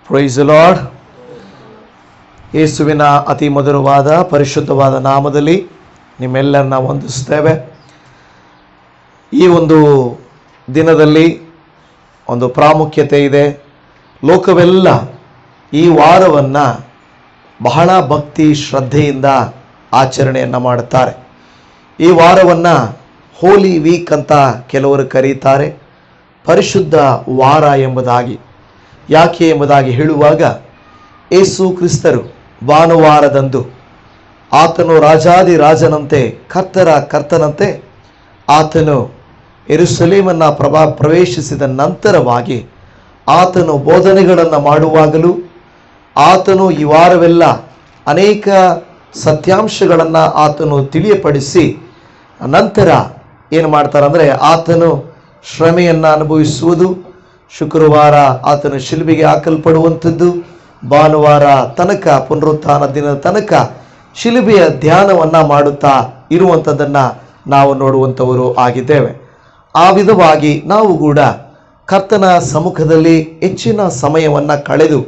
Price the lord. ಯೇಸುವಿನ ಅತಿ ಮಧುರವಾದ ಪರಿಶುದ್ಧವಾದ ನಾಮದಲ್ಲಿ ನಿಮ್ಮೆಲ್ಲರನ್ನ ವಂದಿಸ್ತೇವೆ. ಈ ಒಂದು ದಿನದಲ್ಲಿ ಒಂದು ಪ್ರಾಮುಖ್ಯತೆ ಇದೆ. ಲೋಕವೆಲ್ಲ ಈ ವಾರವನ್ನು ಬಹಳ ಭಕ್ತಿ ಶ್ರದ್ಧೆಯಿಂದ ಆಚರಣೆಯನ್ನು ಮಾಡುತ್ತಾರೆ. ಈ ವಾರವನ್ನು ಹೋಲಿ ವೀಕ್ ಅಂತ ಕೆಲವರು ಕರೀತಾರೆ, ಪರಿಶುದ್ಧ ವಾರ ಎಂಬುದಾಗಿ. ಯಾಕೆ ಎಂಬುದಾಗಿ ಹೇಳುವಾಗ, ಯೇಸು ಕ್ರಿಸ್ತರು ಭಾನುವಾರದಂದು ಆತನು ರಾಜಾದಿ ರಾಜನಂತೆ ಕರ್ತರ ಕರ್ತನಂತೆ ಆತನು ಯೆರೂಸಲೇಮನ್ನು ಪ್ರವೇಶಿಸಿದ ನಂತರವಾಗಿ ಆತನು ಬೋಧನೆಗಳನ್ನು ಮಾಡುವಾಗಲೂ ಆತನು ಈ ವಾರವೆಲ್ಲ ಅನೇಕ ಸತ್ಯಾಂಶಗಳನ್ನು ಆತನು ತಿಳಿಯಪಡಿಸಿ ನಂತರ ಏನು ಮಾಡ್ತಾರಂದರೆ ಆತನು ಶ್ರಮೆಯನ್ನು ಅನುಭವಿಸುವುದು, ಶುಕ್ರವಾರ ಆತನು ಶಿಲುಬೆಗೆ ಹಾಕಲ್ಪಡುವಂಥದ್ದು, ಭಾನುವಾರ ತನಕ ಪುನರುತ್ಥಾನ ದಿನದ ತನಕ ಶಿಲುಬೆಯ ಧ್ಯಾನವನ್ನು ಮಾಡುತ್ತಾ ಇರುವಂಥದ್ದನ್ನು ನಾವು ನೋಡುವಂಥವರು ಆಗಿದ್ದೇವೆ. ಆ ವಿಧವಾಗಿ ನಾವು ಕೂಡ ಕರ್ತನ ಸಮ್ಮುಖದಲ್ಲಿ ಹೆಚ್ಚಿನ ಸಮಯವನ್ನು ಕಳೆದು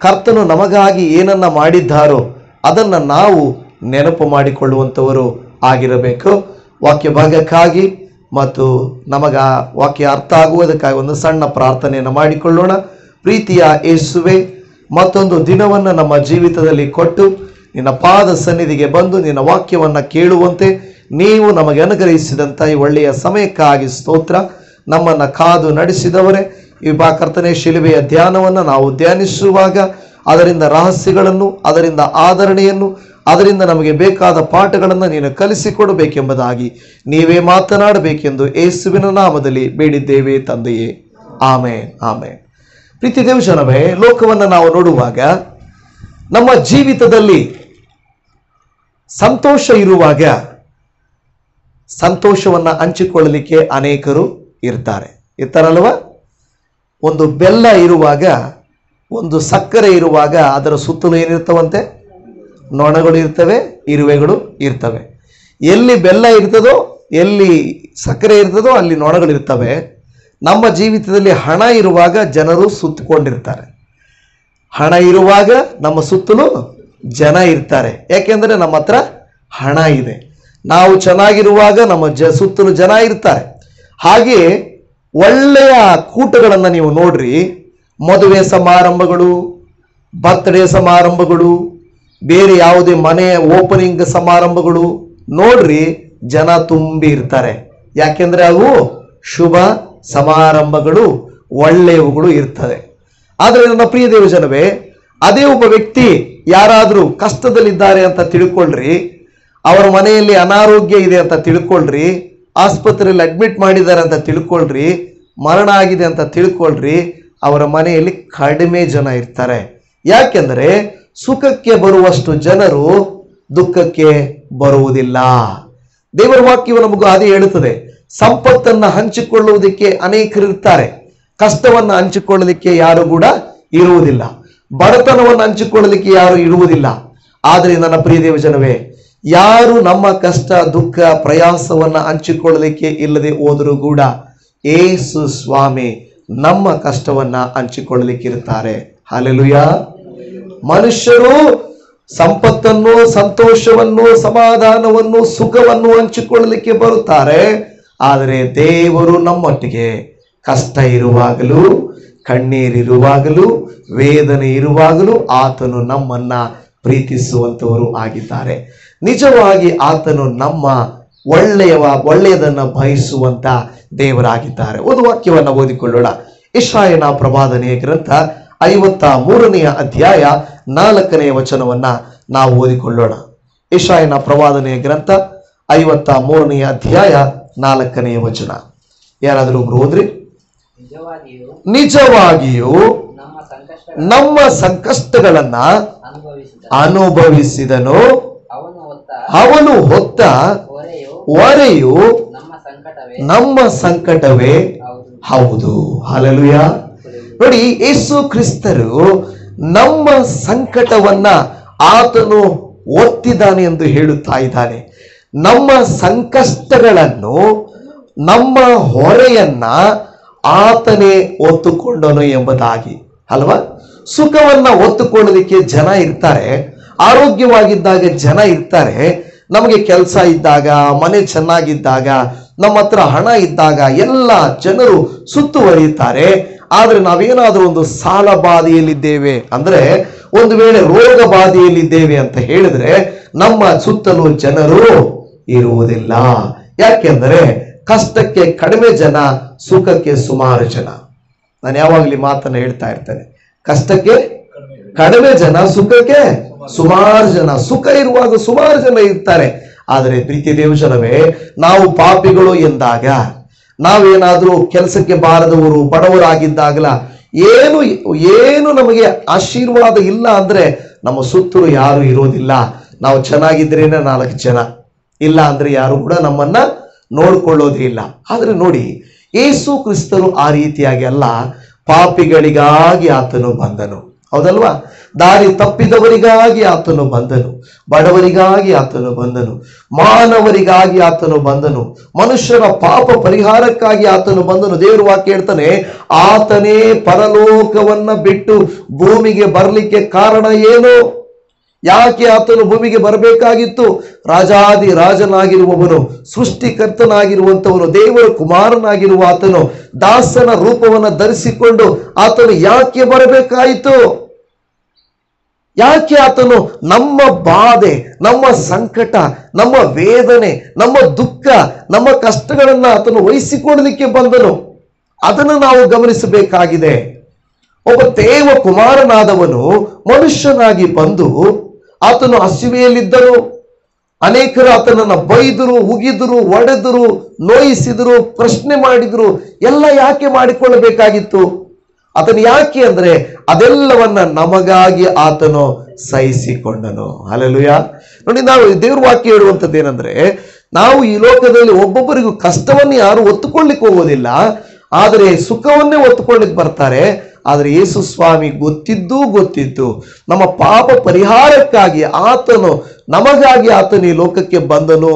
ಕರ್ತನು ನಮಗಾಗಿ ಏನನ್ನು ಮಾಡಿದ್ದಾರೋ ಅದನ್ನು ನಾವು ನೆನಪು ಮಾಡಿಕೊಳ್ಳುವಂಥವರು ಆಗಿರಬೇಕು. ವಾಕ್ಯ ಭಾಗಕ್ಕಾಗಿ ಮತ್ತು ನಮಗ ವಾಕ್ಯ ಅರ್ಥ ಆಗುವುದಕ್ಕಾಗಿ ಒಂದು ಸಣ್ಣ ಪ್ರಾರ್ಥನೆಯನ್ನು ಮಾಡಿಕೊಳ್ಳೋಣ. ಪ್ರೀತಿಯ ಯೇಸುವೆ, ಮತ್ತೊಂದು ದಿನವನ್ನು ನಮ್ಮ ಜೀವಿತದಲ್ಲಿ ಕೊಟ್ಟು ನಿನ್ನ ಪಾದ ಸನ್ನಿಧಿಗೆ ಬಂದು ನಿನ್ನ ವಾಕ್ಯವನ್ನು ಕೇಳುವಂತೆ ನೀವು ನಮಗೆ ಅನುಗ್ರಹಿಸಿದಂಥ ಈ ಒಳ್ಳೆಯ ಸಮಯಕ್ಕಾಗಿ ಸ್ತೋತ್ರ. ನಮ್ಮನ್ನು ಕಾದು ನಡೆಸಿದವರೇ, ಈ ಕರ್ತನೆ ಶಿಲುಬೆಯ ಧ್ಯಾನವನ್ನು ನಾವು ಧ್ಯಾನಿಸುವಾಗ ಅದರಿಂದ ರಹಸ್ಯಗಳನ್ನು, ಅದರಿಂದ ಆದರಣೆಯನ್ನು, ಅದರಿಂದ ನಮಗೆ ಬೇಕಾದ ಪಾಠಗಳನ್ನು ನೀನು ಕಲಿಸಿಕೊಡಬೇಕೆಂಬುದಾಗಿ ನೀವೇ ಮಾತನಾಡಬೇಕೆಂದು ಯೇಸುವಿನ ನಾಮದಲ್ಲಿ ಬೇಡಿದ್ದೇವೆ ತಂದೆಯೇ, ಆಮೇನ್ ಆಮೇನ್. ಪ್ರೀತಿ ದೇವಜನವೇ, ಲೋಕವನ್ನು ನಾವು ನೋಡುವಾಗ ನಮ್ಮ ಜೀವಿತದಲ್ಲಿ ಸಂತೋಷ ಇರುವಾಗ ಸಂತೋಷವನ್ನು ಹಂಚಿಕೊಳ್ಳಲಿಕ್ಕೆ ಅನೇಕರು ಇರ್ತಾರಲ್ವ. ಒಂದು ಬೆಲ್ಲ ಇರುವಾಗ, ಒಂದು ಸಕ್ಕರೆ ಇರುವಾಗ ಅದರ ಸುತ್ತಲೂ ಏನಿರ್ತವಂತೆ? ನೊಣಗಳು ಇರ್ತವೆ, ಇರುವೆಗಳು ಇರ್ತವೆ. ಎಲ್ಲಿ ಬೆಲ್ಲ ಇರ್ತದೋ, ಎಲ್ಲಿ ಸಕ್ಕರೆ ಇರ್ತದೋ ಅಲ್ಲಿ ನೊಣಗಳಿರ್ತವೆ. ನಮ್ಮ ಜೀವಿತದಲ್ಲಿ ಹಣ ಇರುವಾಗ ಜನರು ಸುತ್ತಕೊಂಡಿರ್ತಾರೆ. ಹಣ ಇರುವಾಗ ನಮ್ಮ ಸುತ್ತಲೂ ಜನ ಇರ್ತಾರೆ. ಯಾಕೆಂದರೆ ನಮ್ಮ ಹತ್ರ ಹಣ ಇದೆ. ನಾವು ಚೆನ್ನಾಗಿರುವಾಗ ನಮ್ಮ ಸುತ್ತಲೂ ಜನ ಇರ್ತಾರೆ. ಹಾಗೆಯೇ ಒಳ್ಳೆಯ ಕೂಟಗಳನ್ನು ನೀವು ನೋಡ್ರಿ, ಮದುವೆ ಸಮಾರಂಭಗಳು, ಬರ್ತ್ಡೇ ಸಮಾರಂಭಗಳು, ಬೇರೆ ಯಾವುದೇ ಮನೆ ಓಪನಿಂಗ್ ಸಮಾರಂಭಗಳು ನೋಡ್ರಿ, ಜನ ತುಂಬಿ ಇರ್ತಾರೆ. ಯಾಕೆಂದ್ರೆ ಅವು ಶುಭ ಸಮಾರಂಭಗಳು, ಒಳ್ಳೆಯವುಗಳು ಇರ್ತದೆ. ಆದರೆ ನನ್ನ ಪ್ರಿಯ ದೇವಜನವೇ, ಅದೇ ಒಬ್ಬ ವ್ಯಕ್ತಿ ಯಾರಾದರೂ ಕಷ್ಟದಲ್ಲಿದ್ದಾರೆ ಅಂತ ತಿಳ್ಕೊಳ್ರಿ, ಅವರ ಮನೆಯಲ್ಲಿ ಅನಾರೋಗ್ಯ ಇದೆ ಅಂತ ತಿಳ್ಕೊಳ್ರಿ, ಆಸ್ಪತ್ರೆಯಲ್ಲಿ ಅಡ್ಮಿಟ್ ಮಾಡಿದ್ದಾರೆ ಅಂತ ತಿಳ್ಕೊಳ್ರಿ, ಮರಣ ಆಗಿದೆ ಅಂತ ತಿಳ್ಕೊಳ್ರಿ, ಅವರ ಮನೆಯಲ್ಲಿ ಕಡಿಮೆ ಜನ ಇರ್ತಾರೆ. ಯಾಕೆಂದರೆ ಸುಖಕ್ಕೆ ಬರುವಷ್ಟು ಜನರು ದುಃಖಕ್ಕೆ ಬರುವುದಿಲ್ಲ. ದೇವರ ವಾಕ್ಯವು ನಮಗೂ ಅದೇ ಹೇಳುತ್ತದೆ. ಸಂಪತ್ತನ್ನು ಹಂಚಿಕೊಳ್ಳುವುದಕ್ಕೆ ಅನೇಕರು ಇರ್ತಾರೆ, ಕಷ್ಟವನ್ನು ಹಂಚಿಕೊಳ್ಳಲಿಕ್ಕೆ ಯಾರು ಕೂಡ ಇರುವುದಿಲ್ಲ, ಬಡತನವನ್ನು ಹಂಚಿಕೊಳ್ಳಲಿಕ್ಕೆ ಯಾರು ಇರುವುದಿಲ್ಲ. ಆದರೆ ನನ್ನ ಪ್ರಿಯ ದೇವಜನವೇ, ಯಾರು ನಮ್ಮ ಕಷ್ಟ ದುಃಖ ಪ್ರಯಾಸವನ್ನು ಹಂಚಿಕೊಳ್ಳಲಿಕ್ಕೆ ಇಲ್ಲದೆ ಹೋದರೂ ಕೂಡ ಯೇಸು ಸ್ವಾಮಿ ನಮ್ಮ ಕಷ್ಟವನ್ನು ಹಂಚಿಕೊಳ್ಳಲಿಕ್ಕೆ ಇರ್ತಾರೆ. ಹಲ್ಲೆಲೂಯಾ. ಮನುಷ್ಯರು ಸಂಪತ್ತನ್ನು, ಸಂತೋಷವನ್ನು, ಸಮಾಧಾನವನ್ನು, ಸುಖವನ್ನು ಹಂಚಿಕೊಳ್ಳಲಿಕ್ಕೆ ಬರುತ್ತಾರೆ. ಆದರೆ ದೇವರು ನಮ್ಮೊಟ್ಟಿಗೆ ಕಷ್ಟ ಇರುವಾಗಲೂ, ಕಣ್ಣೀರಿರುವಾಗಲೂ, ವೇದನೆ ಇರುವಾಗಲೂ ಆತನು ನಮ್ಮನ್ನ ಪ್ರೀತಿಸುವಂಥವರು ಆಗಿದ್ದಾರೆ. ನಿಜವಾಗಿ ಆತನು ನಮ್ಮ ಒಳ್ಳೆಯದನ್ನು ಬಯಸುವಂತ ದೇವರಾಗಿದ್ದಾರೆ. ಒಂದು ವಾಕ್ಯವನ್ನು ಓದಿಕೊಳ್ಳೋಣ. ಯೆಶಾಯನ ಪ್ರವಾದನೆಯ ಗ್ರಂಥ 53ನೇ ಅಧ್ಯಾಯ 4ನೇ ವಚನವನ್ನ ನಾವು ಓದಿಕೊಳ್ಳೋಣ. ಯೆಶಾಯನ ಪ್ರವಾದನೆಯ ಗ್ರಂಥ 53ನೇ ಅಧ್ಯಾಯ 4ನೇ ವಚನ. ಯಾರಾದರೂ ಒಬ್ರು ಓದ್ರಿ. ನಿಜವಾಗಿಯೂ ನಮ್ಮ ಸಂಕಷ್ಟಗಳನ್ನ ಅನುಭವಿಸಿದನು, ಅವನು ಹೊತ್ತ ಹೊರೆಯು ನಮ್ಮ ಸಂಕಟವೇ ಹೌದು. ಹಲ್ಲೆಲೂಯಾ. ನೋಡಿ, ಯೇಸು ಕ್ರಿಸ್ತರು ನಮ್ಮ ಸಂಕಟವನ್ನ ಆತನು ಒತ್ತಿದ್ದಾನೆ ಎಂದು ಹೇಳುತ್ತಾ ಇದ್ದಾನೆ. ನಮ್ಮ ಸಂಕಷ್ಟಗಳನ್ನು, ನಮ್ಮ ಹೊರೆಯನ್ನ ಆತನೇ ಹೊತ್ತುಕೊಂಡನು ಎಂಬುದಾಗಿ ಅಲ್ವಾ. ಸುಖವನ್ನ ಒತ್ತುಕೊಳ್ಳೋದಕ್ಕೆ ಜನ ಇರ್ತಾರೆ, ಆರೋಗ್ಯವಾಗಿದ್ದಾಗ ಜನ ಇರ್ತಾರೆ, ನಮಗೆ ಕೆಲಸ ಇದ್ದಾಗ, ಮನೆ ಚೆನ್ನಾಗಿದ್ದಾಗ, ನಮ್ಮ ಹತ್ರ ಹಣ ಇದ್ದಾಗ ಎಲ್ಲ ಜನರು ಸುತ್ತುವರಿಯುತ್ತಾರೆ. ಆದ್ರೆ ನಾವೇನಾದ್ರೂ ಒಂದು ಸಾಲ ಬಾಧೆಯಲ್ಲಿದ್ದೇವೆ ಅಂದ್ರೆ, ಒಂದು ವೇಳೆ ರೋಗ ಬಾಧೆಯಲ್ಲಿದ್ದೇವೆ ಅಂತ ಹೇಳಿದ್ರೆ ನಮ್ಮ ಸುತ್ತಲೂ ಜನರು ಇರುವುದಿಲ್ಲ. ಯಾಕೆಂದರೆ ಕಷ್ಟಕ್ಕೆ ಕಡಿಮೆ ಜನ, ಸುಖಕ್ಕೆ ಸುಮಾರು ಜನ. ನಾನು ಯಾವಾಗಲೂ ಮಾತನ್ನ ಹೇಳ್ತಾ ಇರ್ತೇನೆ, ಕಷ್ಟಕ್ಕೆ ಕಡಿಮೆ ಜನ, ಸುಖಕ್ಕೆ ಸುಮಾರು ಜನ. ಸುಖ ಇರುವಾಗ ಸುಮಾರು ಜನ ಇರ್ತಾರೆ. ಆದರೆ ಪ್ರೀತಿ ದೇವಜನವೇ, ನಾವು ಪಾಪಿಗಳು ಎಂದಾಗ, ನಾವೇನಾದ್ರೂ ಕೆಲಸಕ್ಕೆ ಬಾರದವರು, ಬಡವರಾಗಿದ್ದಾಗಲ ಏನು ನಮಗೆ ಆಶೀರ್ವಾದ ಇಲ್ಲ ಅಂದ್ರೆ ನಮ್ಮ ಸುತ್ತಲೂ ಯಾರು ಇರೋದಿಲ್ಲ. ನಾವು ಚೆನ್ನಾಗಿದ್ರೇನೆ 4 ಜನ, ಇಲ್ಲ ಅಂದ್ರೆ ಯಾರು ಕೂಡ ನಮ್ಮನ್ನ ನೋಡ್ಕೊಳ್ಳೋದೇ ಇಲ್ಲ. ಆದ್ರೆ ನೋಡಿ, ಯೇಸು ಕ್ರಿಸ್ತನು ಆ ರೀತಿಯಾಗಿ ಅಲ್ಲ, ಪಾಪಿಗಳಿಗಾಗಿ ಆತನು ಬಂದನು, ಹೌದಲ್ವಾ? ದಾರಿ ತಪ್ಪಿದವರಿಗಾಗಿ ಆತನು ಬಂದನು, ಬಡವರಿಗಾಗಿ ಆತನು ಬಂದನು, ಮಾನವರಿಗಾಗಿ ಆತನು ಬಂದನು, ಮನುಷ್ಯರ ಪಾಪ ಪರಿಹಾರಕ್ಕಾಗಿ ಆತನು ಬಂದನು. ದೇವರು ವಾಕ್ಯ ಹೇಳ್ತಾನೆ, ಆತನೇ ಪರಲೋಕವನ್ನ ಬಿಟ್ಟು ಭೂಮಿಗೆ ಬರಲಿಕ್ಕೆ ಕಾರಣ ಏನು? ಯಾಕೆ ಆತನು ಭೂಮಿಗೆ ಬರಬೇಕಾಗಿತ್ತು? ರಾಜಾದಿ ರಾಜನಾಗಿರುವವನು, ಸೃಷ್ಟಿಕರ್ತನಾಗಿರುವಂತವನು, ದೇವರ ಕುಮಾರನಾಗಿರುವ ಆತನು ದಾಸನ ರೂಪವನ್ನು ಧರಿಸಿಕೊಂಡು ಆತನು ಯಾಕೆ ಬರಬೇಕಾಯಿತು? ಯಾಕೆ ಆತನು ನಮ್ಮ ಬಾಧೆ, ನಮ್ಮ ಸಂಕಟ, ನಮ್ಮ ವೇದನೆ, ನಮ್ಮ ದುಃಖ, ನಮ್ಮ ಕಷ್ಟಗಳನ್ನ ಆತನು ವಹಿಸಿಕೊಳ್ಳಲಿಕ್ಕೆ ಬಂದನು? ಅದನ್ನು ನಾವು ಗಮನಿಸಬೇಕಾಗಿದೆ. ಒಬ್ಬ ದೇವ ಕುಮಾರನಾದವನು ಮನುಷ್ಯನಾಗಿ ಬಂದು ಆತನು ಹಸಿವೆಯಲ್ಲಿದ್ದರು, ಅನೇಕರು ಆತನನ್ನ ಬೈದರು, ಉಗಿದರು, ಒಡೆದರು, ನೋಯಿಸಿದರು, ಪ್ರಶ್ನೆ ಮಾಡಿದರು. ಎಲ್ಲ ಯಾಕೆ ಮಾಡಿಕೊಳ್ಳಬೇಕಾಗಿತ್ತು? ಆತನು ಯಾಕೆ ಅಂದ್ರೆ ಅದೆಲ್ಲವನ್ನ ನಮಗಾಗಿ ಆತನು ಸಹಿಸಿಕೊಂಡನು. ಹಲ್ಲೆಲೂಯಾ. ನೋಡಿ, ನಾವು ದೇವ್ರ ವಾಕ್ಯ ಹೇಳುವಂಥದ್ದು ಏನಂದ್ರೆ, ನಾವು ಈ ಲೋಕದಲ್ಲಿ ಒಬ್ಬೊಬ್ಬರಿಗೂ ಕಷ್ಟವನ್ನು ಯಾರು ಒತ್ತುಕೊಳ್ಳಿಕ್ಕೆ ಹೋಗೋದಿಲ್ಲ, ಆದರೆ ಸುಖವನ್ನೇ ಒತ್ತುಕೊಳ್ಳಿಕ್ಕೆ ಬರ್ತಾರೆ. ಆದರೆ ಯೇಸು ಸ್ವಾಮಿ ಗೊತ್ತಿದ್ದು ನಮ್ಮ ಪಾಪ ಪರಿಹಾರಕ್ಕಾಗಿ ಆತನು, ನಮಗಾಗಿ ಆತನು ಈ ಲೋಕಕ್ಕೆ ಬಂದನು.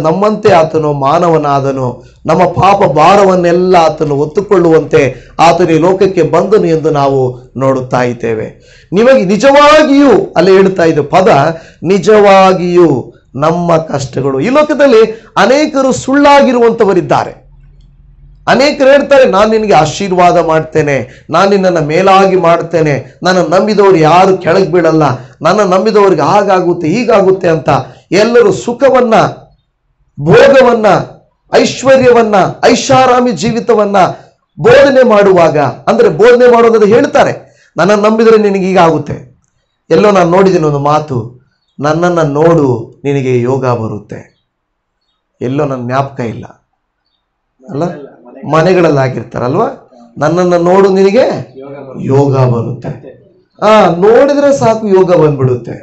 ನಮ್ಮಂತೆ ಆತನು ಮಾನವನಾದನು, ನಮ್ಮ ಪಾಪ ಭಾರವನ್ನೆಲ್ಲ ಆತನು ಒತ್ತುಕೊಳ್ಳುವಂತೆ ಆತನು ಈ ಲೋಕಕ್ಕೆ ಬಂದನು ಎಂದು ನಾವು ನೋಡುತ್ತಾ ಇದ್ದೇವೆ. ನಿಮಗೆ ನಿಜವಾಗಿಯೂ, ಅಲ್ಲಿ ಹೇಳ್ತಾ ಇದ್ದ ಪದ ನಿಜವಾಗಿಯೂ ನಮ್ಮ ಕಷ್ಟಗಳು. ಈ ಲೋಕದಲ್ಲಿ ಅನೇಕರು ಸುಳ್ಳಾಗಿರುವಂತವರಿದ್ದಾರೆ. ಅನೇಕರು ಹೇಳ್ತಾರೆ, ನಾನು ನಿನಗೆ ಆಶೀರ್ವಾದ ಮಾಡ್ತೇನೆ, ನಾನು ನಿನ್ನನ್ನು ಮೇಲಾಗಿ ಮಾಡ್ತೇನೆ, ನನ್ನ ನಂಬಿದವರು ಯಾರು ಕೆಳಗೆ ಬೀಳಲ್ಲ, ನನ್ನ ನಂಬಿದವರಿಗೆ ಹಾಗಾಗುತ್ತೆ ಹೀಗಾಗುತ್ತೆ ಅಂತ ಎಲ್ಲರೂ ಸುಖವನ್ನ, ಭೋಗವನ್ನ, ಐಶ್ವರ್ಯವನ್ನ, ಐಷಾರಾಮಿ ಜೀವಿತವನ್ನ ಬೋಧನೆ ಮಾಡುವಾಗ, ಅಂದ್ರೆ ಬೋಧನೆ ಮಾಡೋದಾದ್ರೆ ಹೇಳ್ತಾರೆ, ನನ್ನನ್ನು ನಂಬಿದರೆ ನಿನಗೆ ಹೀಗಾಗುತ್ತೆ. ಎಲ್ಲೋ ನಾನು ನೋಡಿದ್ದೀನಿ ಒಂದು ಮಾತು, ನನ್ನನ್ನು ನೋಡು ನಿನಗೆ ಯೋಗ ಬರುತ್ತೆ. ಎಲ್ಲೋ ನನ್ನ ಜ್ಞಾಪಕ ಇಲ್ಲ, ಅಲ್ಲ, ಮನೆಗಳಲ್ಲಾಗಿರ್ತಾರಲ್ವಾ, ನನ್ನನ್ನು ನೋಡು ನಿನಗೆ ಯೋಗ ಬರುತ್ತೆ. ನೋಡಿದ್ರೆ ಸಾಕು ಯೋಗ ಬಂದ್ಬಿಡುತ್ತೆ.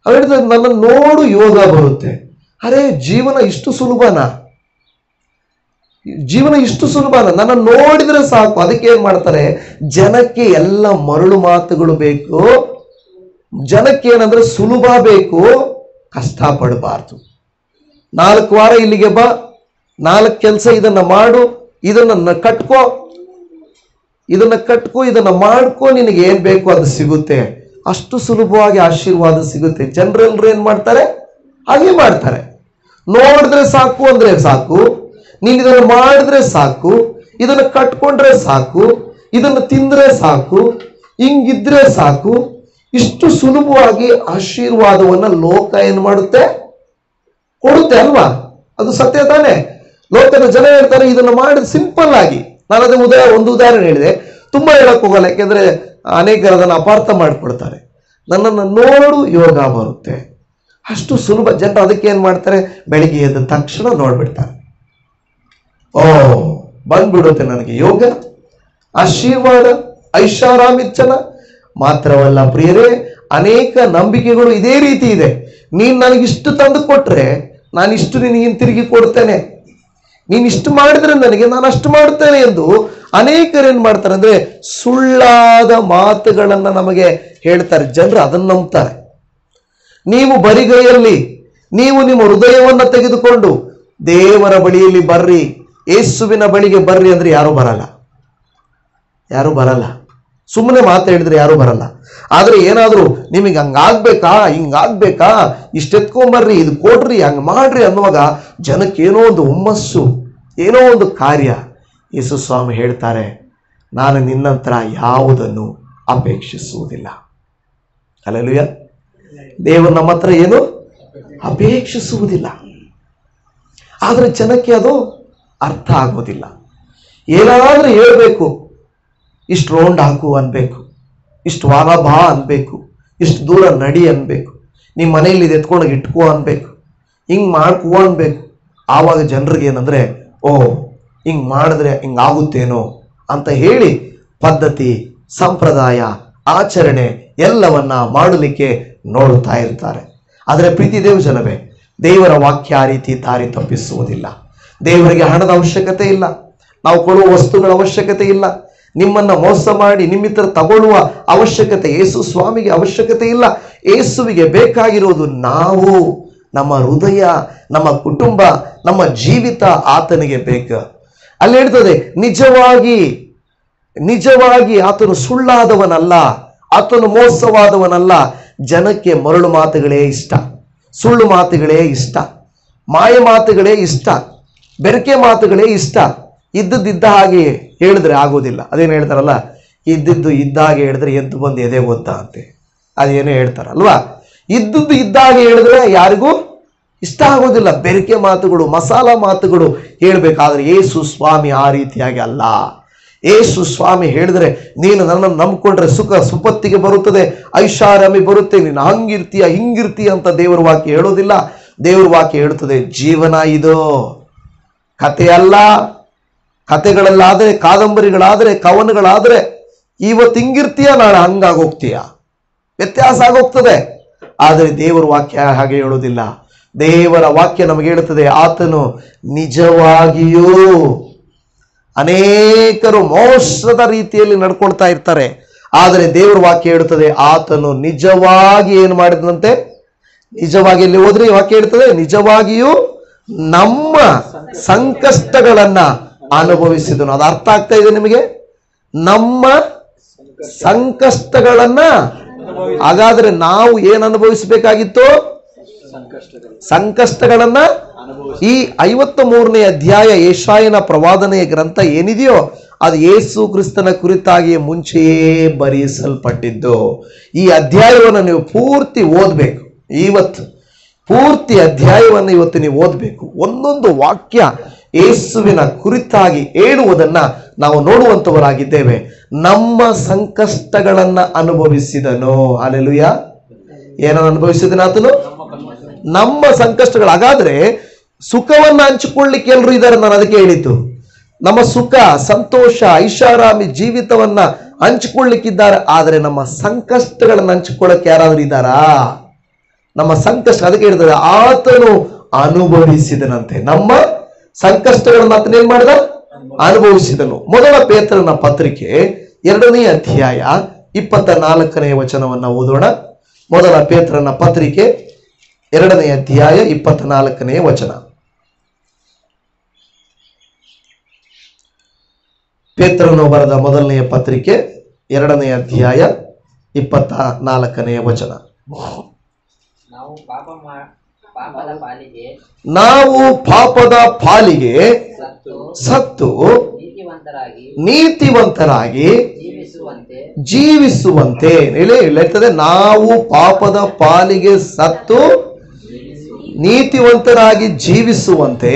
ಹೇಳಿದ್ರೆ ನನ್ನನ್ನು ನೋಡು ಯೋಗ ಬರುತ್ತೆ. ಅರೆ, ಜೀವನ ಇಷ್ಟು ಸುಲಭನಾ? ಜೀವನ ಇಷ್ಟು ಸುಲಭನಾ? ನನ್ನ ನೋಡಿದ್ರೆ ಸಾಕು. ಅದಕ್ಕೆ ಏನ್ ಮಾಡ್ತಾರೆ, ಜನಕ್ಕೆ ಎಲ್ಲ ಮರಳು ಮಾತುಗಳು ಬೇಕು. ಜನಕ್ಕೆ ಏನಂದ್ರೆ ಸುಲಭ ಬೇಕು, ಕಷ್ಟ ಪಡಬಾರ್ದು. 4 ವಾರ ಇಲ್ಲಿಗೆ ಬಾ, 4 ಕೆಲಸ ಇದನ್ನ ಮಾಡು, ಇದನ್ನ ಕಟ್ಕೋ, ಇದನ್ನ ಮಾಡ್ಕೋ, ನಿನಗೆ ಏನ್ ಬೇಕು ಅದು ಸಿಗುತ್ತೆ. ಅಷ್ಟು ಸುಲಭವಾಗಿ ಆಶೀರ್ವಾದ ಸಿಗುತ್ತೆ. ಜನರೆಲ್ಲರೂ ಏನ್ ಮಾಡ್ತಾರೆ, ಹಾಗೆ ಮಾಡ್ತಾರೆ. ನೋಡಿದ್ರೆ ಸಾಕು ಅಂದ್ರೆ ಸಾಕು, ನೀನ್ ಇದನ್ನು ಮಾಡಿದ್ರೆ ಸಾಕು, ಇದನ್ನು ಕಟ್ಕೊಂಡ್ರೆ ಸಾಕು, ಇದನ್ನು ತಿಂದ್ರೆ ಸಾಕು, ಹಿಂಗಿದ್ರೆ ಸಾಕು. ಇಷ್ಟು ಸುಲಭವಾಗಿ ಆಶೀರ್ವಾದವನ್ನ ಲೋಕ ಏನ್ ಮಾಡುತ್ತೆ, ಕೊಡುತ್ತೆ ಅಲ್ವಾ? ಅದು ಸತ್ಯ ತಾನೆ. ಲೋಕದ ಜನ ಹೇಳ್ತಾರೆ, ಇದನ್ನು ಮಾಡಿ ಸಿಂಪಲ್ ಆಗಿ. ನಾನು ಅದೇ ಒಂದು ಉದಾಹರಣೆ ಹೇಳಿದೆ, ತುಂಬಾ ಹೇಳಕ್ ಹೋಗಲ್ಲ, ಯಾಕೆಂದ್ರೆ ಅನೇಕರು ಅದನ್ನು ಅಪಾರ್ಥ ಮಾಡಿಕೊಡ್ತಾರೆ. ನನ್ನನ್ನು ನೋಡು ಯೋಗ ಬರುತ್ತೆ, ಅಷ್ಟು ಸುಲಭ. ಜನರು ಅದಕ್ಕೆ ಏನ್ ಮಾಡ್ತಾರೆ, ಬೆಳಿಗ್ಗೆ ಎದ್ದ ತಕ್ಷಣ ನೋಡ್ಬಿಡ್ತಾರೆ, ಓ ಬಂದ್ಬಿಡುತ್ತೆ ನನಗೆ ಯೋಗ, ಆಶೀರ್ವಾದ, ಐಷಾರಾಮಿಚ್ಚನ. ಮಾತ್ರವಲ್ಲ ಪ್ರಿಯರೇ, ಅನೇಕ ನಂಬಿಕೆಗಳು ಇದೇ ರೀತಿ ಇದೆ. ನೀನ್ ನನಗಿಷ್ಟು ತಂದು ಕೊಟ್ರೆ ನಾನು ಇಷ್ಟು ನಿನಗೆ ತಿರುಗಿ ಕೊಡ್ತೇನೆ, ನೀನ್ ಇಷ್ಟು ಮಾಡಿದ್ರೆ ನನಗೆ ನಾನು ಅಷ್ಟು ಮಾಡ್ತೇನೆ ಎಂದು ಅನೇಕರು ಏನ್ ಮಾಡ್ತಾರೆ ಅಂದ್ರೆ ಸುಳ್ಳಾದ ಮಾತುಗಳನ್ನ ನಮಗೆ ಹೇಳ್ತಾರೆ. ಜನರು ಅದನ್ನ ನಂಬ್ತಾರೆ. ನೀವು ಬರಿಗೈಯಲ್ಲಿ ನೀವು ನಿಮ್ಮ ಹೃದಯವನ್ನ ತೆಗೆದುಕೊಂಡು ದೇವರ ಬಳಿಯಲ್ಲಿ ಬರ್ರಿ, ಯೇಸುವಿನ ಬಳಿಗೆ ಬರ್ರಿ ಅಂದ್ರೆ ಯಾರು ಬರಲ್ಲ. ಸುಮ್ಮನೆ ಮಾತಾಡಿದ್ರೆ ಯಾರು ಬರಲ್ಲ. ಆದ್ರೆ ಏನಾದ್ರು ನಿಮಗೆ ಹಂಗಾಗ್ಬೇಕಾ ಹಿಂಗಾಗ್ಬೇಕಾ ಇಷ್ಟೆತ್ಕೊಂಬರ್ರಿ ಇದು ಕೊಡ್ರಿ ಹಂಗ್ ಮಾಡ್ರಿ ಅನ್ನುವಾಗ ಜನಕ್ಕೆ ಏನೋ ಒಂದು ಹುಮ್ಮಸ್ಸು, ಏನೋ ಒಂದು ಕಾರ್ಯ. ಯೇಸು ಸ್ವಾಮಿ ಹೇಳ್ತಾರೆ, ನಾನು ನಿನ್ನಂತರ ಯಾವುದನ್ನು ಅಪೇಕ್ಷಿಸುವುದಿಲ್ಲ. ಹಲ್ಲೆಲೂಯಾ. ದೇವರು ನಮ್ಮ ಹತ್ರ ಏನು ಅಪೇಕ್ಷಿಸುವುದಿಲ್ಲ. ಆದ್ರೆ ಜನಕ್ಕೆ ಅದು ಅರ್ಥ ಆಗೋದಿಲ್ಲ. ಏನಾದ್ರೂ ಹೇಳ್ಬೇಕು, ಇಷ್ಟು ರೌಂಡ್ ಹಾಕು ಅನ್ಬೇಕು, ಇಷ್ಟು ವಾರ ಬಾ ಅನ್ಬೇಕು, ಇಷ್ಟು ದೂರ ನಡಿ ಅನ್ಬೇಕು, ನಿಮ್ಮ ಮನೆಯಲ್ಲಿ ಇದು ಎತ್ಕೊಂಡೋಗಿ ಇಟ್ಕೋ ಅನ್ಬೇಕು, ಹಿಂಗ್ ಮಾಡ್ಕೋ ಅನ್ಬೇಕು. ಆವಾಗ ಜನರಿಗೆ ಏನಂದ್ರೆ, ಓ ಹಿಂಗ್ ಮಾಡಿದ್ರೆ ಹಿಂಗಾಗುತ್ತೇನೋ ಅಂತ ಹೇಳಿ ಪದ್ಧತಿ, ಸಂಪ್ರದಾಯ, ಆಚರಣೆ ಎಲ್ಲವನ್ನ ಮಾಡಲಿಕ್ಕೆ ನೋಡುತ್ತಾ ಇರ್ತಾರೆ. ಆದರೆ ಪ್ರೀತಿ ದೇವ ಜನವೇ, ದೇವರ ವಾಕ್ಯ ಆ ರೀತಿ ದಾರಿ ತಪ್ಪಿಸುವುದಿಲ್ಲ. ದೇವರಿಗೆ ಹಣದ ಅವಶ್ಯಕತೆ ಇಲ್ಲ, ನಾವು ಕೊಡುವ ವಸ್ತುಗಳ ಅವಶ್ಯಕತೆ ಇಲ್ಲ, ನಿಮ್ಮನ್ನ ಮೋಸ ಮಾಡಿ ನಿಮ್ಮಿತ್ರ ತಗೊಳ್ಳುವ ಅವಶ್ಯಕತೆ ಯೇಸು ಸ್ವಾಮಿಗೆ ಅವಶ್ಯಕತೆ ಇಲ್ಲ. ಯೇಸುವಿಗೆ ಬೇಕಾಗಿರುವುದು ನಾವು, ನಮ್ಮ ಹೃದಯ, ನಮ್ಮ ಕುಟುಂಬ, ನಮ್ಮ ಜೀವಿತ ಆತನಿಗೆ ಬೇಕು. ಅಲ್ಲಿ ಹೇಳ್ತದೆ, ನಿಜವಾಗಿ ಆತನು ಸುಳ್ಳಾದವನಲ್ಲ, ಆತನು ಮೋಸವಾದವನಲ್ಲ. ಜನಕ್ಕೆ ಮರಳು ಮಾತುಗಳೇ ಇಷ್ಟ, ಸುಳ್ಳು ಮಾತುಗಳೇ ಇಷ್ಟ, ಮಾಯ ಮಾತುಗಳೇ ಇಷ್ಟ, ಬೆರಕೆ ಮಾತುಗಳೇ ಇಷ್ಟ. ಇದ್ದಿದ್ದ ಹಾಗೆ ಹೇಳಿದ್ರೆ ಆಗೋದಿಲ್ಲ. ಅದೇನು ಹೇಳ್ತಾರಲ್ಲ, ಇದ್ದಿದ್ದು ಇದ್ದಾಗೆ ಹೇಳಿದ್ರೆ ಎದ್ದು ಬಂದು ಎದೆ ಗೊತ್ತಾ ಅಂತೆ, ಅದೇನೋ ಹೇಳ್ತಾರಲ್ವಾ. ಇದ್ದದ್ದು ಇದ್ದಾಗೆ ಹೇಳಿದ್ರೆ ಯಾರಿಗೂ ಇಷ್ಟ ಆಗೋದಿಲ್ಲ. ಬೆರಕೆ ಮಾತುಗಳು, ಮಸಾಲ ಮಾತುಗಳು ಹೇಳ್ಬೇಕಾದ್ರೆ ಯೇಸು ಸ್ವಾಮಿ ಆ ರೀತಿಯಾಗಿ ಅಲ್ಲ. ಯೇಸು ಸ್ವಾಮಿ ಹೇಳಿದ್ರೆ, ನೀನು ನನ್ನನ್ನು ನಂಬ್ಕೊಂಡ್ರೆ ಸುಖ ಸುಪತ್ತಿಗೆ ಬರುತ್ತದೆ, ಐಷಾರಾಮಿ ಬರುತ್ತೆ, ನೀನು ಹಂಗಿರ್ತೀಯ ಹಿಂಗಿರ್ತೀಯ ಅಂತ ದೇವರ ವಾಕ್ಯ ಹೇಳೋದಿಲ್ಲ. ದೇವರ ವಾಕ್ಯ ಹೇಳುತ್ತದೆ, ಜೀವನ ಇದು, ಕತೆ ಅಲ್ಲ. ಕತೆಗಳಲ್ಲಾದ್ರೆ, ಕಾದಂಬರಿಗಳಾದ್ರೆ, ಕವನಗಳಾದ್ರೆ ಇವತ್ತು ಹಿಂಗಿರ್ತೀಯ, ನಾಳೆ ಹಂಗಾಗೋಗ್ತೀಯ, ವ್ಯತ್ಯಾಸ ಆಗೋಗ್ತದೆ. ಆದರೆ ದೇವರ ವಾಕ್ಯ ಹಾಗೆ ಹೇಳೋದಿಲ್ಲ. ದೇವರ ವಾಕ್ಯ ನಮಗೆ ಹೇಳುತ್ತದೆ, ಆತನು ನಿಜವಾಗಿಯೂ, ಅನೇಕರು ಮೋಸದ ರೀತಿಯಲ್ಲಿ ನಡ್ಕೊಳ್ತಾ ಇರ್ತಾರೆ, ಆದರೆ ದೇವರ ವಾಕ್ಯ ಹೇಳುತ್ತದೆ ಆತನು ನಿಜವಾಗಿ ಏನು ಮಾಡಿದಂತೆ, ನಿಜವಾಗಿ ಎಲ್ಲಿ ಹೋದ್ರೆ ವಾಕ್ಯ ಹೇಳ್ತದೆ, ನಿಜವಾಗಿಯೂ ನಮ್ಮ ಸಂಕಷ್ಟಗಳನ್ನ ಅನುಭವಿಸಿದನು. ಅದು ಅರ್ಥ ಆಗ್ತಾ ಇದೆ ನಿಮಗೆ? ನಮ್ಮ ಸಂಕಷ್ಟಗಳನ್ನ. ಹಾಗಾದ್ರೆ ನಾವು ಏನು ಅನುಭವಿಸಬೇಕಾಗಿತ್ತು? ಸಂಕಷ್ಟಗಳನ್ನ. ಈ 53ನೇ ಅಧ್ಯಾಯ ಯೆಶಾಯನ ಪ್ರವಾದನೆಯ ಗ್ರಂಥ ಏನಿದೆಯೋ ಅದು ಯೇಸು ಕ್ರಿಸ್ತನ ಕುರಿತಾಗಿ ಮುಂಚೆಯೇ ಬರೆಸಲ್ಪಟ್ಟಿದ್ದು. ಈ ಅಧ್ಯಾಯವನ್ನು ನೀವು ಪೂರ್ತಿ ಓದಬೇಕು. ಇವತ್ತು ಪೂರ್ತಿ ಅಧ್ಯಾಯವನ್ನು ಇವತ್ತು ನೀವು ಓದಬೇಕು. ಒಂದೊಂದು ವಾಕ್ಯ ಯೇಸುವಿನ ಕುರಿತಾಗಿ ಹೇಳುವುದನ್ನ ನಾವು ನೋಡುವಂತವರಾಗಿದ್ದೇವೆ. ನಮ್ಮ ಸಂಕಷ್ಟಗಳನ್ನ ಅನುಭವಿಸಿದನು. ಹಲ್ಲೆಲೂಯಾ. ಏನನ್ನು ಅನುಭವಿಸಿದನು ಆತನು? ನಮ್ಮ ಸಂಕಷ್ಟಗಳು. ಹಾಗಾದ್ರೆ ಸುಖವನ್ನ ಹಂಚಿಕೊಳ್ಳಿಕ್ಕೆ ಎಲ್ಲರೂ ಇದ್ದಾರೆ. ನಾನು ಅದಕ್ಕೆ ಹೇಳಿದ್ದು, ನಮ್ಮ ಸುಖ, ಸಂತೋಷ, ಐಷಾರಾಮಿ ಜೀವಿತವನ್ನ ಹಂಚಿಕೊಳ್ಳಿಕ್ಕಿದ್ದಾರೆ. ಆದರೆ ನಮ್ಮ ಸಂಕಷ್ಟಗಳನ್ನ ಹಂಚಿಕೊಳ್ಳಕ್ಕೆ ಯಾರಾದ್ರೂ ಇದ್ದಾರಾ? ನಮ್ಮ ಸಂಕಷ್ಟ, ಅದಕ್ಕೆ ಹೇಳ್ತಾರೆ ಆತನು ಅನುಭವಿಸಿದನಂತೆ. ನಮ್ಮ ಸಂಕಷ್ಟಗಳನ್ನ ಆತನ ಏನ್ ಮಾಡಿದ? ಅನುಭವಿಸಿದನು. ಮೊದಲ ಪೇತ್ರನ ಪತ್ರಿಕೆ 2ನೇ ಅಧ್ಯಾಯ 24ನೇ ವಚನವನ್ನ ಓದೋಣ. ಮೊದಲ ಪೇತ್ರನ ಪತ್ರಿಕೆ 2ನೇ ಅಧ್ಯಾಯ 24ನೇ ವಚನ. ಪೇತ್ರನು ಬರೆದ ಮೊದಲನೆಯ ಪತ್ರಿಕೆ 2ನೇ ಅಧ್ಯಾಯ 24ನೇ ವಚನ. ನಾವು ಪಾಪದ ಪಾಲಿಗೆ ಸತ್ತು ನೀತಿವಂತರಾಗಿ ಜೀವಿಸುವಂತೆ ಹೇಳ್ತದೆ. ನಾವು ಪಾಪದ ಪಾಲಿಗೆ ಸತ್ತು ನೀತಿವಂತರಾಗಿ ಜೀವಿಸುವಂತೆ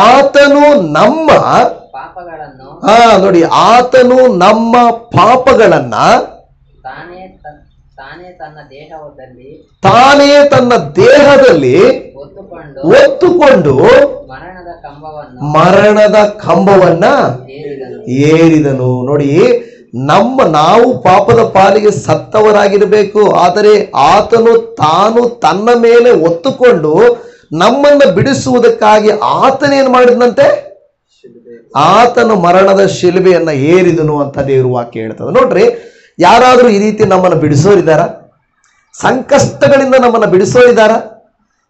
ಆತನು ನಮ್ಮ ನೋಡಿ, ಆತನು ನಮ್ಮ ಪಾಪಗಳನ್ನ ತಾನೇ ತನ್ನ ದೇಹದಲ್ಲಿ ಹೊತ್ತುಕೊಂಡು ಮರಣದ ಕಂಬವನ್ನ ಏರಿದನು. ನೋಡಿ, ನಾವು ಪಾಪದ ಪಾಲಿಗೆ ಸತ್ತವರಾಗಿರಬೇಕು. ಆದರೆ ಆತನು ತಾನು ತನ್ನ ಮೇಲೆ ಹೊತ್ತುಕೊಂಡು ನಮ್ಮನ್ನ ಬಿಡಿಸುವುದಕ್ಕಾಗಿ ಆತನೇನು ಮಾಡಿದಂತೆ, ಆತನು ಮರಣದ ಶಿಲುಬೆಯನ್ನ ಏರಿದನು ಅಂತ ದೇವರು ವಾಕ್ಯ ಹೇಳ್ತದೆ. ನೋಡ್ರಿ, ಯಾರಾದ್ರೂ ಈ ರೀತಿ ನಮ್ಮನ್ನು ಬಿಡಿಸೋರಿದ್ದಾರ? ಸಂಕಷ್ಟಗಳಿಂದ ನಮ್ಮನ್ನು ಬಿಡಿಸೋರಿದ್ದಾರ?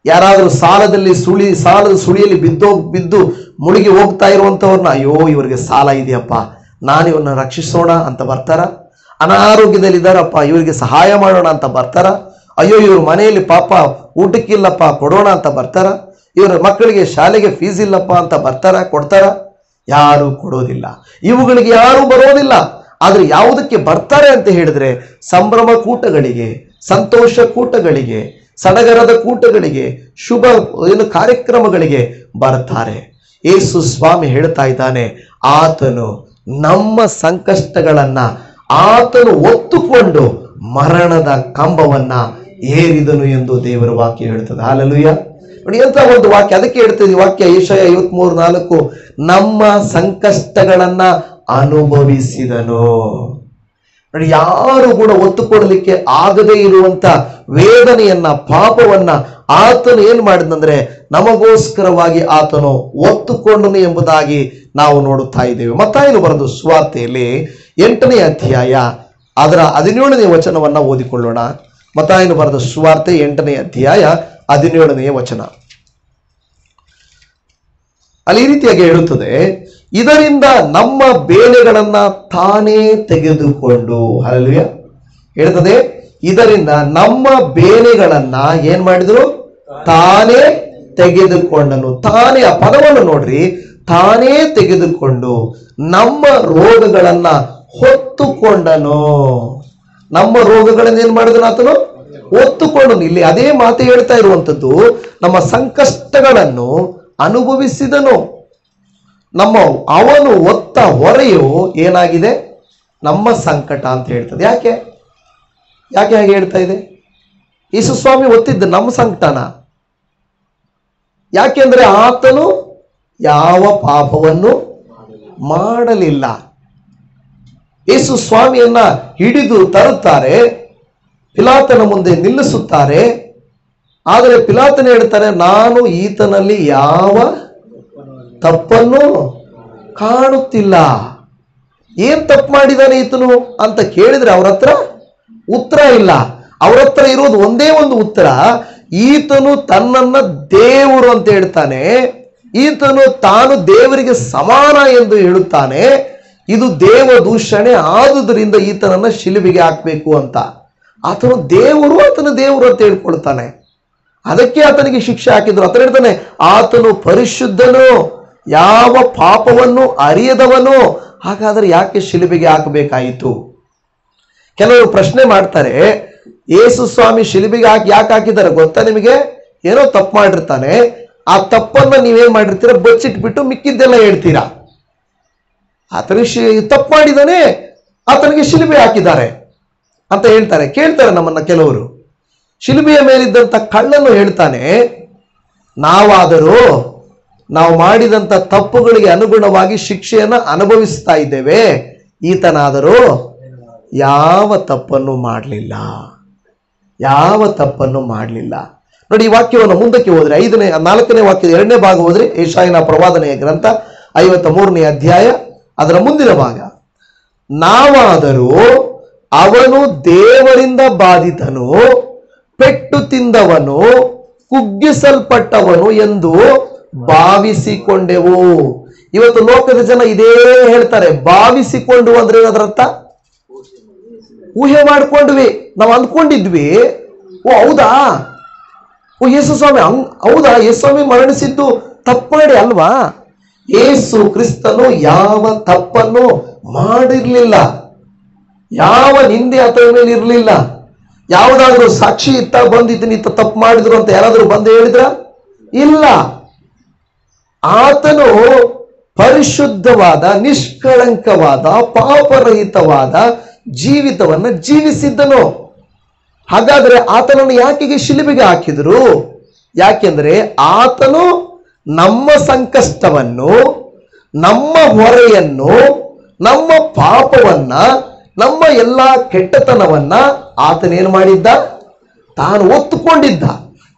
ಯಾರಾದ್ರೂ ಸಾಲದ ಸುಳಿಯಲ್ಲಿ ಬಿದ್ದು ಮುಳುಗಿ ಹೋಗ್ತಾ ಇರುವಂಥವ್ರನ್ನ, ಅಯ್ಯೋ ಇವರಿಗೆ ಸಾಲ ಇದೆಯಪ್ಪ, ನಾನು ಇವನ್ನ ರಕ್ಷಿಸೋಣ ಅಂತ ಬರ್ತಾರ. ಅನಾರೋಗ್ಯದಲ್ಲಿದ್ದಾರಪ್ಪ, ಇವರಿಗೆ ಸಹಾಯ ಮಾಡೋಣ ಅಂತ ಬರ್ತಾರ. ಅಯ್ಯೋ ಇವ್ರ ಮನೆಯಲ್ಲಿ ಪಾಪ ಊಟಕ್ಕಿಲ್ಲಪ್ಪ, ಕೊಡೋಣ ಅಂತ ಬರ್ತಾರ. ಇವರ ಮಕ್ಕಳಿಗೆ ಶಾಲೆಗೆ ಫೀಸ್ ಇಲ್ಲಪ್ಪ ಅಂತ ಬರ್ತಾರ, ಕೊಡ್ತಾರ? ಯಾರು ಕೊಡೋದಿಲ್ಲ. ಇವುಗಳಿಗೆ ಯಾರು ಬರೋದಿಲ್ಲ. ಆದ್ರೆ ಯಾವುದಕ್ಕೆ ಬರ್ತಾರೆ ಅಂತ ಹೇಳಿದ್ರೆ, ಸಂಭ್ರಮ ಕೂಟಗಳಿಗೆ, ಸಂತೋಷ ಕೂಟಗಳಿಗೆ, ಸಡಗರದ ಕೂಟಗಳಿಗೆ, ಶುಭ ಕಾರ್ಯಕ್ರಮಗಳಿಗೆ ಬರ್ತಾರೆ. ಯೇಸು ಸ್ವಾಮಿ ಹೇಳ್ತಾ ಇದ್ದಾನೆ, ಆತನು ನಮ್ಮ ಸಂಕಷ್ಟಗಳನ್ನ ಆತನು ಹೊತ್ತುಕೊಂಡು ಮರಣದ ಕಂಬವನ್ನ ಏರಿದನು ಎಂದು ದೇವರ ವಾಕ್ಯ ಹೇಳ್ತದೆ. ಹಲ್ಲೆಲೂಯಾ. ನೋಡಿ ಎಂತ ಒಂದು ವಾಕ್ಯ, ಅದಕ್ಕೆ ಹೇಳ್ತದೆ ವಾಕ್ಯ ಯೆಶಾಯ 53:4, ನಮ್ಮ ಸಂಕಷ್ಟಗಳನ್ನ ಅನುಭವಿಸಿದನು. ನೋಡಿ, ಯಾರು ಕೂಡ ಒತ್ತುಕೊಡಲಿಕ್ಕೆ ಆಗದೇ ಇರುವಂತ ವೇದನೆಯನ್ನ, ಪಾಪವನ್ನ ಆತನು ಏನ್ ಮಾಡಿದಂದ್ರೆ ನಮಗೋಸ್ಕರವಾಗಿ ಆತನು ಒತ್ತುಕೊಂಡನು ಎಂಬುದಾಗಿ ನಾವು ನೋಡುತ್ತಾ ಇದ್ದೇವೆ. ಮತ್ತಾಯನು ಬರೆದ ಸುವಾರ್ತೆಯಲ್ಲಿ 8ನೇ ಅಧ್ಯಾಯ ಅದರ 17ನೇ ವಚನವನ್ನ ಓದಿಕೊಳ್ಳೋಣ. ಮತ್ತಾಯನು ಬರೆದ ಸುವಾರ್ತೆ 8ನೇ ಅಧ್ಯಾಯ 17ನೇ ವಚನ. ಅಲ್ಲಿ ಈ ರೀತಿಯಾಗಿ ಹೇಳುತ್ತದೆ, ಇದರಿಂದ ನಮ್ಮ ಬೇನೆಗಳನ್ನ ತಾನೇ ತೆಗೆದುಕೊಂಡು, ಹಲ್ಲೆಲೂಯಾ, ಹೇಳ್ತದೆ, ಇದರಿಂದ ನಮ್ಮ ಬೇನೆಗಳನ್ನ ಏನ್ ಮಾಡಿದ್ರು? ತಾನೇ ತೆಗೆದುಕೊಂಡನು. ತಾನೇ, ಆ ಪದವನ್ನು ನೋಡ್ರಿ, ತಾನೇ ತೆಗೆದುಕೊಂಡು ನಮ್ಮ ರೋಗಗಳನ್ನ ಹೊತ್ತುಕೊಂಡನು. ನಮ್ಮ ರೋಗಗಳನ್ನ ಏನ್ ಮಾಡಿದನು? ಆತನು ಹೊತ್ತುಕೊಂಡನು. ಇಲ್ಲಿ ಅದೇ ಮಾತು ಹೇಳ್ತಾ ಇರುವಂತದ್ದು, ನಮ್ಮ ಸಂಕಷ್ಟಗಳನ್ನು ಅನುಭವಿಸಿದನು. ಅವನು ಹೊತ್ತ ಹೊರೆಯು ಏನಾಗಿದೆ? ನಮ್ಮ ಸಂಕಟ ಅಂತ ಹೇಳ್ತದೆ. ಯಾಕೆ ಹಾಗೆ ಹೇಳ್ತಾ ಇದೆ? ಯೇಸು ಸ್ವಾಮಿ ಹೊತ್ತಿದ್ದ ನಮ್ಮ ಸಂಕಟನ. ಯಾಕೆಂದ್ರೆ ಆತನು ಯಾವ ಪಾಪವನ್ನು ಮಾಡಲಿಲ್ಲ. ಯೇಸು ಸ್ವಾಮಿಯನ್ನ ಹಿಡಿದು ತರುತ್ತಾರೆ, ಪಿಲಾತನ ಮುಂದೆ ನಿಲ್ಲಿಸುತ್ತಾರೆ. ಆದರೆ ಪಿಲಾತನ ಹೇಳ್ತಾರೆ, ನಾನು ಈತನಲ್ಲಿ ಯಾವ ತಪ್ಪನ್ನು ಕಾಣುತ್ತಿಲ್ಲ. ಏನ್ ತಪ್ಪು ಮಾಡಿದಾನೆ ಈತನು ಅಂತ ಕೇಳಿದ್ರೆ ಅವ್ರ ಹತ್ರ ಉತ್ತರ ಇಲ್ಲ. ಅವ್ರ ಹತ್ರ ಇರೋದು ಒಂದೇ ಒಂದು ಉತ್ತರ, ಈತನು ತನ್ನನ್ನ ದೇವರು ಅಂತ ಹೇಳ್ತಾನೆ, ಈತನು ತಾನು ದೇವರಿಗೆ ಸಮಾನ ಎಂದು ಹೇಳುತ್ತಾನೆ. ಇದು ದೇವ ದೂಷಣೆ, ಆದುದರಿಂದ ಈತನನ್ನ ಶಿಲುಬೆಗೆ ಹಾಕಬೇಕು ಅಂತ. ಆತನು ದೇವರು ಅಂತ ಹೇಳ್ಕೊಳ್ತಾನೆ. ಅದಕ್ಕೆ ಆತನಿಗೆ ಶಿಕ್ಷೆ ಹಾಕಿದ್ರು. ಆತನು ಹೇಳ್ತಾನೆ, ಆತನು ಪರಿಶುದ್ಧನು, ಯಾವ ಪಾಪವನ್ನು ಅರಿಯದವನು. ಹಾಗಾದ್ರೆ ಯಾಕೆ ಶಿಲುಬೆಗೆ ಹಾಕಬೇಕಾಯಿತು? ಕೆಲವರು ಪ್ರಶ್ನೆ ಮಾಡ್ತಾರೆ, ಯೇಸು ಸ್ವಾಮಿ ಶಿಲುಬೆಗೆ ಯಾಕೆ ಹಾಕಿದ್ದಾರೆ ಗೊತ್ತಾ ನಿಮಗೆ? ಏನೋ ತಪ್ಪು ಮಾಡಿರ್ತಾನೆ, ಆ ತಪ್ಪನ್ನ ನೀವೇನ್ ಮಾಡಿರ್ತೀರ? ಬಚ್ಚಿಟ್ಬಿಟ್ಟು ಮಿಕ್ಕಿದ್ದೆಲ್ಲ ಹೇಳ್ತೀರಾ. ಆತನಿಗೆ ತಪ್ಪು ಮಾಡಿದಾನೆ, ಆತನಿಗೆ ಶಿಲುಬೆ ಹಾಕಿದ್ದಾರೆ ಅಂತ ಹೇಳ್ತಾರೆ. ಕೇಳ್ತಾರೆ ನಮ್ಮನ್ನ ಕೆಲವರು. ಶಿಲುಬೆಯ ಮೇಲಿದ್ದಂತ ಕಳ್ಳನ್ನು ಹೇಳ್ತಾನೆ, ನಾವಾದರೂ ನಾವು ಮಾಡಿದಂತ ತಪ್ಪುಗಳಿಗೆ ಅನುಗುಣವಾಗಿ ಶಿಕ್ಷೆಯನ್ನ ಅನುಭವಿಸ್ತಾ ಇದ್ದೇವೆ, ಈತನಾದರೂ ಯಾವ ತಪ್ಪನ್ನು ಮಾಡಲಿಲ್ಲ. ನೋಡಿ, ಈ ವಾಕ್ಯವನ್ನು ಮುಂದಕ್ಕೆ ಹೋದ್ರೆ 4ನೇ ವಾಕ್ಯದ 2ನೇ ಭಾಗ ಹೋದ್ರೆ, ಯೆಶಾಯನ ಪ್ರವಾದನೆಯ ಗ್ರಂಥ 53ನೇ ಅಧ್ಯಾಯ ಅದರ ಮುಂದಿನ ಭಾಗ, ನಾವಾದರೂ ಅವನು ದೇವರಿಂದ ಬಾಧಿತನು, ಪೆಟ್ಟು ತಿಂದವನು, ಕುಗ್ಗಿಸಲ್ಪಟ್ಟವನು ಎಂದು ಭಾವಿಸಿಕೊಂಡೆವು. ಇವತ್ತು ಲೋಕದ ಜನ ಇದೇ ಹೇಳ್ತಾರೆ. ಭಾವಿಸಿಕೊಂಡು ಅಂದ್ರೆ ಅದರ ಅರ್ಥ ಊಹೆ ಮಾಡ್ಕೊಂಡ್ವಿ, ನಾವು ಅಂದ್ಕೊಂಡಿದ್ವಿ, ಓ ಹೌದಾ, ಓ ಯೇಸು ಸ್ವಾಮಿ ಹೌದಾ, ಯೇಸು ಸ್ವಾಮಿ ಮರಣಿಸಿದ್ದು ತಪ್ಪು ಮಾಡಿ ಅಲ್ವಾ? ಯೇಸು ಕ್ರಿಸ್ತನು ಯಾವ ತಪ್ಪನ್ನು ಮಾಡಿರ್ಲಿಲ್ಲ, ಯಾವ ನಿಂದೆ ಆತನ ಮೇಲೆ ಇರಲಿಲ್ಲ. ಯಾವುದಾದ್ರೂ ಸಾಕ್ಷಿ ಇತ್ತ ಬಂದಿದ್ದೀನಿ ಇತ್ತ ತಪ್ಪು ಮಾಡಿದ್ರು ಅಂತ ಯಾರಾದ್ರೂ ಬಂದು ಹೇಳಿದ್ರ? ಇಲ್ಲ. ಆತನು ಪರಿಶುದ್ಧವಾದ, ನಿಷ್ಕಳಂಕವಾದ, ಪಾಪರಹಿತವಾದ ಜೀವಿತವನ್ನ ಜೀವಿಸಿದ್ದನು. ಹಾಗಾದ್ರೆ ಆತನನ್ನು ಯಾಕೆ ಶಿಲುಬೆಗೆ ಹಾಕಿದ್ರು? ಯಾಕೆಂದ್ರೆ ಆತನು ನಮ್ಮ ಸಂಕಷ್ಟವನ್ನು, ನಮ್ಮ ಹೊರೆಯನ್ನು, ನಮ್ಮ ಪಾಪವನ್ನ, ನಮ್ಮ ಎಲ್ಲಾ ಕೆಟ್ಟತನವನ್ನ ಆತನೇನು ಮಾಡಿದ್ದ? ತಾನು ಒತ್ತುಕೊಂಡಿದ್ದ.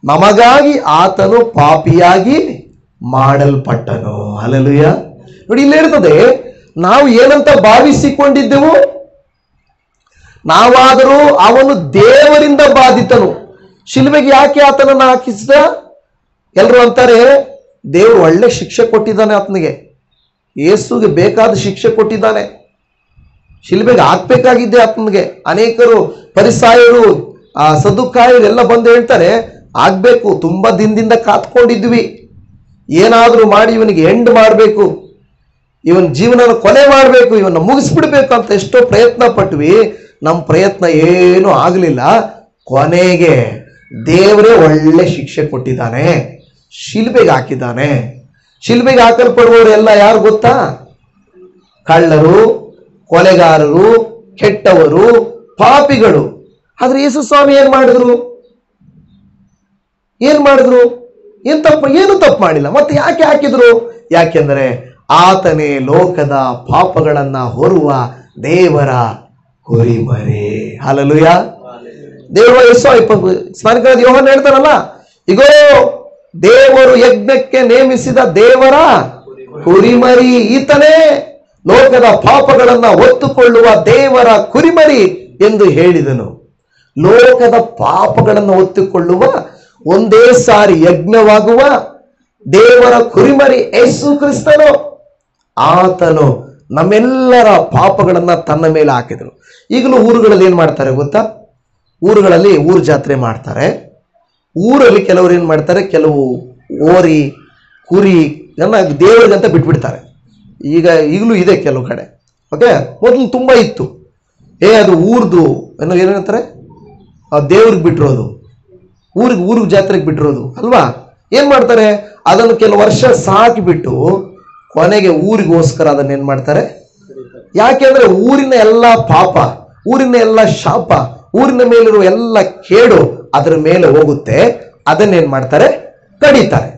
ನಮಗಾಗಿ ಆತನು ಪಾಪಿಯಾಗಿ ಮಾಡಲ್ಪಟ್ಟನು. ಹಲ್ಲೆಲೂಯಾ. ನೋಡಿ, ಇಲ್ಲಿ ಇರ್ತದೆ, ನಾವು ಏನಂತ ಭಾವಿಸಿಕೊಂಡಿದ್ದೆವು? ನಾವಾದರೂ ಅವನು ದೇವರಿಂದ ಬಾಧಿತನು. ಶಿಲುಬೆಗೆ ಯಾಕೆ ಆತನನ್ನು ಹಾಕಿಸಿದ? ಎಲ್ಲರೂ ಅಂತಾರೆ, ದೇವರು ಒಳ್ಳೆ ಶಿಕ್ಷೆ ಕೊಟ್ಟಿದ್ದಾನೆ ಆತನಿಗೆ. ಯೇಸುಗೆ ಬೇಕಾದ ಶಿಕ್ಷೆ ಕೊಟ್ಟಿದ್ದಾನೆ. ಶಿಲ್ಬೆಗೆ ಹಾಕ್ಬೇಕಾಗಿದ್ದೆ ಆತನಿಗೆ. ಅನೇಕರು ಫರಿಸಾಯರು ಸದ್ದುಕಾಯರು ಎಲ್ಲ ಬಂದು ಹೇಳ್ತಾರೆ, ಆಗ್ಬೇಕು, ತುಂಬಾ ದಿನದಿಂದ ಕಾತ್ಕೊಂಡಿದ್ವಿ, ಏನಾದರೂ ಮಾಡಿ ಇವನಿಗೆ ಎಂಡ್ ಮಾಡಬೇಕು, ಇವನ್ ಜೀವನ ಕೊನೆ ಮಾಡಬೇಕು, ಇವನ್ನ ಮುಗಿಸ್ಬಿಡ್ಬೇಕು ಅಂತ ಎಷ್ಟೋ ಪ್ರಯತ್ನ ಪಟ್ವಿ. ನಮ್ಮ ಪ್ರಯತ್ನ ಏನೂ ಆಗಲಿಲ್ಲ. ಕೊನೆಗೆ ದೇವರೇ ಒಳ್ಳೆ ಶಿಕ್ಷೆ ಕೊಟ್ಟಿದ್ದಾನೆ, ಶಿಲ್ಬೆಗೆ ಹಾಕಿದ್ದಾನೆ. ಶಿಲ್ಬೆಗೆ ಹಾಕಲ್ಪಡುವವರೆಲ್ಲ ಯಾರು ಗೊತ್ತಾ? ಕಳ್ಳರು, ಕೊಲೆಗಾರರು, ಕೆಟ್ಟವರು, ಪಾಪಿಗಳು. ಆದ್ರೆ ಯೇಸು ಸ್ವಾಮಿ ಏನ್ ಮಾಡಿದ್ರು? ಏನು ತಪ್ಪು ಮಾಡಿಲ್ಲ. ಮತ್ತೆ ಯಾಕೆ ಹಾಕಿದ್ರು? ಯಾಕೆಂದ್ರೆ ಆತನೇ ಲೋಕದ ಪಾಪಗಳನ್ನ ಹೊರುವ ದೇವರ ಕುರಿಮರಿ. ಹಲ್ಲೆಲೂಯಾ. ದೇವರ ಸ್ನಾನಿಕನಾದ ಯೋಹಾನ ಹೇಳ್ತಾರಲ್ಲ, ಇಗೋ ದೇವರು ಯಜ್ಞಕ್ಕೆ ನೇಮಿಸಿದ ದೇವರ ಕುರಿಮರಿ ಈತನೇ, ಲೋಕದ ಪಾಪಗಳನ್ನ ಹೊತ್ತುಕೊಳ್ಳುವ ದೇವರ ಕುರಿಮರಿ ಎಂದು ಹೇಳಿದನು. ಲೋಕದ ಪಾಪಗಳನ್ನು ಹೊತ್ತುಕೊಳ್ಳುವ, ಒಂದೇ ಸಾರಿ ಯಜ್ಞವಾಗುವ ದೇವರ ಕುರಿಮರಿ ಯೇಸು ಕ್ರಿಸ್ತನು. ಆತನು ನಮ್ಮೆಲ್ಲರ ಪಾಪಗಳನ್ನ ತನ್ನ ಮೇಲೆ ಹಾಕಿದನು. ಈಗಲೂ ಊರುಗಳಲ್ಲಿ ಏನ್ ಮಾಡ್ತಾರೆ ಗೊತ್ತಾ? ಊರುಗಳಲ್ಲಿ ಊರು ಜಾತ್ರೆ ಮಾಡ್ತಾರೆ. ಊರಲ್ಲಿ ಕೆಲವರು ಏನ್ ಮಾಡ್ತಾರೆ, ಕೆಲವು ಓರಿ ಕುರಿ ದೇವರಿಗಂತ ಬಿಟ್ಬಿಡ್ತಾರೆ. ಈಗಲೂ ಇದೆ ಕೆಲವು ಕಡೆ. ಓಕೆ, ಮೊದಲು ತುಂಬಾ ಇತ್ತು. ಅದು ಊರ್ದು ಏನಂತಾರೆ, ದೇವ್ರಿಗೆ ಬಿಟ್ಟಿರೋದು, ಊರಿಗೆ ಜಾತ್ರೆಗೆ ಬಿಟ್ಟಿರೋದು ಅಲ್ವಾ? ಏನ್ ಮಾಡ್ತಾರೆ, ಅದನ್ನು ಕೆಲವು ವರ್ಷ ಸಾಕಿಬಿಟ್ಟು ಕೊನೆಗೆ ಊರಿಗೋಸ್ಕರ ಅದನ್ನ ಏನ್ ಮಾಡ್ತಾರೆ? ಯಾಕೆಂದ್ರೆ ಊರಿನ ಎಲ್ಲ ಪಾಪ, ಊರಿನ ಎಲ್ಲ ಶಾಪ, ಊರಿನ ಮೇಲಿರುವ ಎಲ್ಲ ಕೇಡು ಅದರ ಮೇಲೆ ಹೋಗುತ್ತೆ. ಅದನ್ನೇನ್ ಮಾಡ್ತಾರೆ? ಕಡಿತಾರೆ.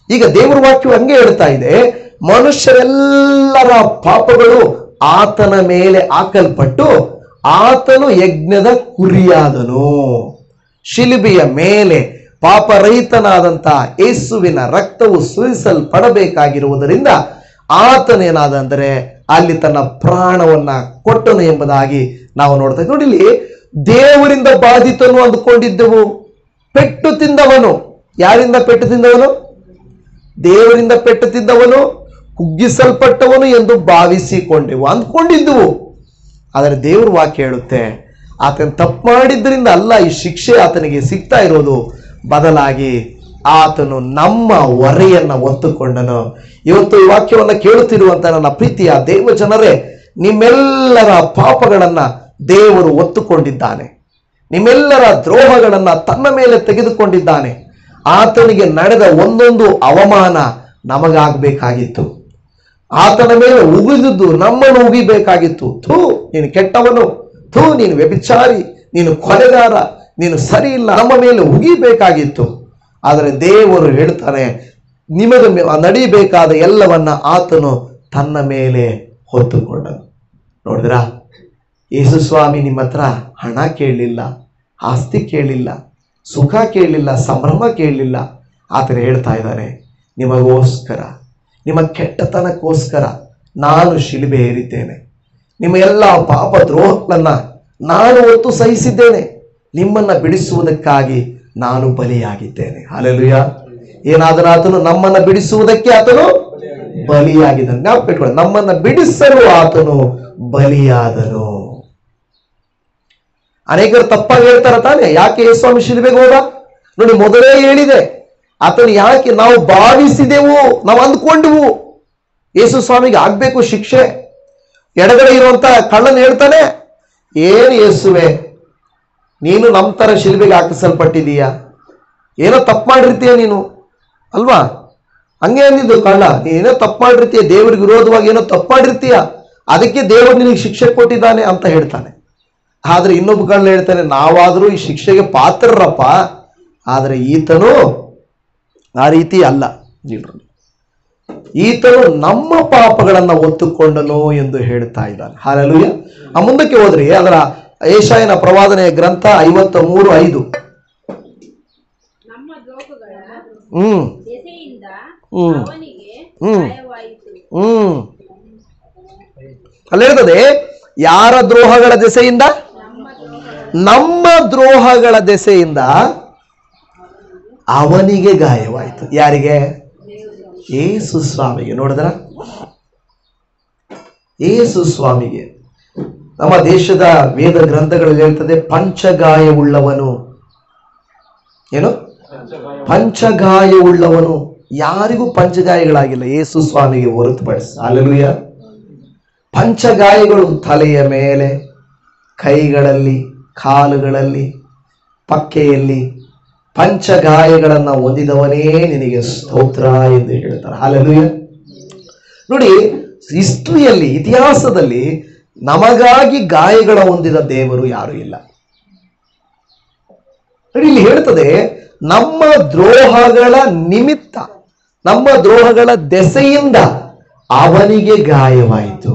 ಈಗ ದೇವರ ವಾಕ್ಯವು ಹಂಗೆ ಹೇಳ್ತಾ ಇದೆ, ಮನುಷ್ಯರೆಲ್ಲರ ಪಾಪಗಳು ಆತನ ಮೇಲೆ ಹಾಕಲ್ಪಟ್ಟು ಆತನು ಯಜ್ಞದ ಕುರಿಯಾದನು. ಶಿಲುಬೆಯ ಮೇಲೆ ಪಾಪರಹಿತನಾದಂತ ಯೇಸುವಿನ ರಕ್ತವು ಸುರಿಸಲ್ಪಡಬೇಕಾಗಿರುವುದರಿಂದ ಆತನೇನಾದ ಅಂದರೆ ಅಲ್ಲಿ ತನ್ನ ಪ್ರಾಣವನ್ನ ಕೊಟ್ಟನು ಎಂಬುದಾಗಿ ನಾವು ನೋಡ್ತೇವೆ. ನೋಡಿ, ಇಲ್ಲಿ ದೇವರಿಂದ ಬಾಧಿತನು ಅಂದುಕೊಂಡಿದ್ದೆವು, ಪೆಟ್ಟು ತಿಂದವನು. ಯಾರಿಂದ ಪೆಟ್ಟು ತಿಂದವನು? ದೇವರಿಂದ ಪೆಟ್ಟು ತಿಂದವನು, ಕುಗ್ಗಿಸಲ್ಪಟ್ಟವನು ಎಂದು ಭಾವಿಸಿಕೊಂಡೆವು, ಅಂದ್ಕೊಂಡಿದ್ದೆವು. ಆದರೆ ದೇವರ ವಾಕ್ಯ ಹೇಳುತ್ತೆ, ಆತನ ತಪ್ಪು ಮಾಡಿದ್ರಿಂದ ಅಲ್ಲ ಈ ಶಿಕ್ಷೆ ಆತನಿಗೆ ಸಿಗ್ತಾ ಇರೋದು, ಬದಲಾಗಿ ಆತನು ನಮ್ಮ ಹೊರೆಯನ್ನ ಹೊತ್ತುಕೊಂಡನು. ಇವತ್ತು ಈ ವಾಕ್ಯವನ್ನ ಕೇಳುತ್ತಿರುವಂತ ನನ್ನ ಪ್ರೀತಿಯ ದೇವ ಜನರೇ, ನಿಮ್ಮೆಲ್ಲರ ಪಾಪಗಳನ್ನ ದೇವರು ಹೊತ್ತುಕೊಂಡಿದ್ದಾನೆ. ನಿಮ್ಮೆಲ್ಲರ ದ್ರೋಹಗಳನ್ನ ತನ್ನ ಮೇಲೆ ತೆಗೆದುಕೊಂಡಿದ್ದಾನೆ. ಆತನಿಗೆ ನಡೆದ ಒಂದೊಂದು ಅವಮಾನ ನಮಗಾಗಬೇಕಾಗಿತ್ತು. ಆತನ ಮೇಲೆ ಉಗಿದುದು ನಮ್ಮನ್ನು ಉಗಿಬೇಕಾಗಿತ್ತು. ಥೂ, ನೀನು ಕೆಟ್ಟವನು, ಥೂ, ನೀನು ವ್ಯಭಿಚಾರಿ, ನೀನು ಕೊಲೆಗಾರ, ನೀನು ಸರಿ ಇಲ್ಲ, ನಮ್ಮ ಮೇಲೆ ಉಗಿಬೇಕಾಗಿತ್ತು. ಆದರೆ ದೇವರು ಹೇಳ್ತಾನೆ, ನಿಮಗೆ ನಡೀಬೇಕಾದ ಎಲ್ಲವನ್ನ ಆತನು ತನ್ನ ಮೇಲೆ ಹೊತ್ತುಕೊಂಡನು. ನೋಡಿದ್ರಾ, ಯೇಸು ಸ್ವಾಮಿ ನಿಮ್ಮ ಹತ್ರ ಹಣ ಕೇಳಲಿಲ್ಲ, ಆಸ್ತಿ ಕೇಳಲಿಲ್ಲ, ಸುಖ ಕೇಳಲಿಲ್ಲ, ಸಂಭ್ರಮ ಕೇಳಲಿಲ್ಲ. ಆತನ ಹೇಳ್ತಾ ಇದ್ದಾನೆ, ನಿಮಗೋಸ್ಕರ, ನಿಮ್ಮ ಕೆಟ್ಟತನಕ್ಕೋಸ್ಕರ ನಾನು ಶಿಲುಬೆ ಏರಿದ್ದೇನೆ. ನಿಮ್ಮ ಎಲ್ಲ ಪಾಪ ದ್ರೋಹಗಳನ್ನ ನಾನು ಹೊತ್ತು ಸಹಿಸಿದ್ದೇನೆ. ನಿಮ್ಮನ್ನ ಬಿಡಿಸುವುದಕ್ಕಾಗಿ ನಾನು ಬಲಿಯಾಗಿದ್ದೇನೆ. ಹಲ್ಲೆಲೂಯಾ. ಏನಾದರೂ ಆತನು ನಮ್ಮನ್ನ ಬಿಡಿಸುವುದಕ್ಕೆ ಆತನು ಬಲಿಯಾಗಿದ್ದಾನೆ. ನಾವು ಇಟ್ಕೊಳ್ಳಿ, ನಮ್ಮನ್ನ ಬಿಡಿಸಲು ಆತನು ಬಲಿಯಾದನು. ಅನೇಕರು ತಪ್ಪಾಗಿ ಹೇಳ್ತಾರ ತಾನೆ, ಯಾಕೆ ಯೇಸುಸ್ವಾಮಿ ಶಿಲುಬೆಗೆ ಹೋದ? ನೋಡಿ, ಮೊದಲೇ ಹೇಳಿದೆ, ಆತನು ಯಾಕೆ ನಾವು ಭಾವಿಸಿದೆವು, ನಾವು ಅಂದ್ಕೊಂಡೆವು ಯೇಸು ಸ್ವಾಮಿಗೆ ಆಗ್ಬೇಕು ಶಿಕ್ಷೆ. ಎಡಗಡೆ ಇರುವಂತ ಕಳ್ಳನ್ ಹೇಳ್ತಾನೆ, ಏನು ಯೇಸುವೆ, ನೀನು ನಮ್ಮ ತರ ಶಿಲ್ಬೆಗೆ ಹಾಕಿಸಲ್ಪಟ್ಟಿದೀಯ, ಏನೋ ತಪ್ಪು ಮಾಡಿರ್ತೀಯ ನೀನು ಅಲ್ವಾ? ಹಂಗೆ ಅಂದಿದ್ದು ಕಳ್ಳ, ನೀನೇನೋ ತಪ್ಪು ಮಾಡಿರ್ತೀಯ, ದೇವರಿಗೆ ವಿರೋಧವಾಗಿ ಏನೋ ತಪ್ಪು ಮಾಡಿರ್ತೀಯ, ಅದಕ್ಕೆ ದೇವರು ನಿನಗೆ ಶಿಕ್ಷೆ ಕೊಟ್ಟಿದ್ದಾನೆ ಅಂತ ಹೇಳ್ತಾನೆ. ಆದ್ರೆ ಇನ್ನೊಬ್ಬ ಕಳ್ಳ ಹೇಳ್ತಾನೆ, ನಾವಾದರೂ ಈ ಶಿಕ್ಷೆಗೆ ಪಾತ್ರರಪ್ಪ, ಆದರೆ ಈತನು ಆ ರೀತಿ ಅಲ್ಲ, ಈತನು ನಮ್ಮ ಪಾಪಗಳನ್ನ ಹೊತ್ತುಕೊಂಡನು ಎಂದು ಹೇಳ್ತಾ ಇದ್ದಾನೆ. ಹಲ್ಲೆಲೂಯಾ. ಮುಂದಕ್ಕೆ ಹೋದ್ರಿ, ಅದರ ಯೆಶಾಯನ ಪ್ರವಾದನೆಯ ಗ್ರಂಥ 53:5. ಅಲ್ಲಿ ಹೇಳ್ತದೆ, ಯಾರ ದ್ರೋಹಗಳ ದೆಸೆಯಿಂದ? ನಮ್ಮ ದ್ರೋಹಗಳ ದೆಸೆಯಿಂದ ಅವನಿಗೆ ಗಾಯವಾಯಿತು. ಯಾರಿಗೆ? ಯೇಸು ಸ್ವಾಮಿಗೆ. ನೋಡಿದ್ರ, ಯೇಸು ಸ್ವಾಮಿಗೆ. ನಮ್ಮ ದೇಶದ ವೇದ ಗ್ರಂಥಗಳಲ್ಲಿ ಹೇಳ್ತದೆ, ಪಂಚಗಾಯವುಳ್ಳವನು. ಏನು? ಪಂಚಗಾಯವುಳ್ಳವನು. ಯಾರಿಗೂ ಪಂಚಗಾಯಗಳಾಗಿಲ್ಲ, ಯೇಸು ಸ್ವಾಮಿಗೆ ಹೊರತುಪಡಿಸಿ. ಹಲ್ಲೆಲೂಯಾ. ಪಂಚಗಾಯಗಳು ತಲೆಯ ಮೇಲೆ, ಕೈಗಳಲ್ಲಿ, ಕಾಲುಗಳಲ್ಲಿ, ಪಕ್ಕೆಯಲ್ಲಿ ಪಂಚಗಾಯಗಳನ್ನು ಹೊಂದಿದವನೇ ನಿನಗೆ ಸ್ತೋತ್ರ ಎಂದು ಹೇಳ್ತಾರೆ. ಹಲ್ಲೆಲೂಯಾ. ನೋಡಿ, ಹಿಸ್ಟ್ರಿಯಲ್ಲಿ, ಇತಿಹಾಸದಲ್ಲಿ ನಮಗಾಗಿ ಗಾಯಗಳ ಹೊಂದಿದ ದೇವರು ಯಾರು ಇಲ್ಲ. ನೋಡಿ, ಇಲ್ಲಿ ಹೇಳ್ತದೆ, ನಮ್ಮ ದ್ರೋಹಗಳ ನಿಮಿತ್ತ, ನಮ್ಮ ದ್ರೋಹಗಳ ದೆಸೆಯಿಂದ ಅವನಿಗೆ ಗಾಯವಾಯಿತು.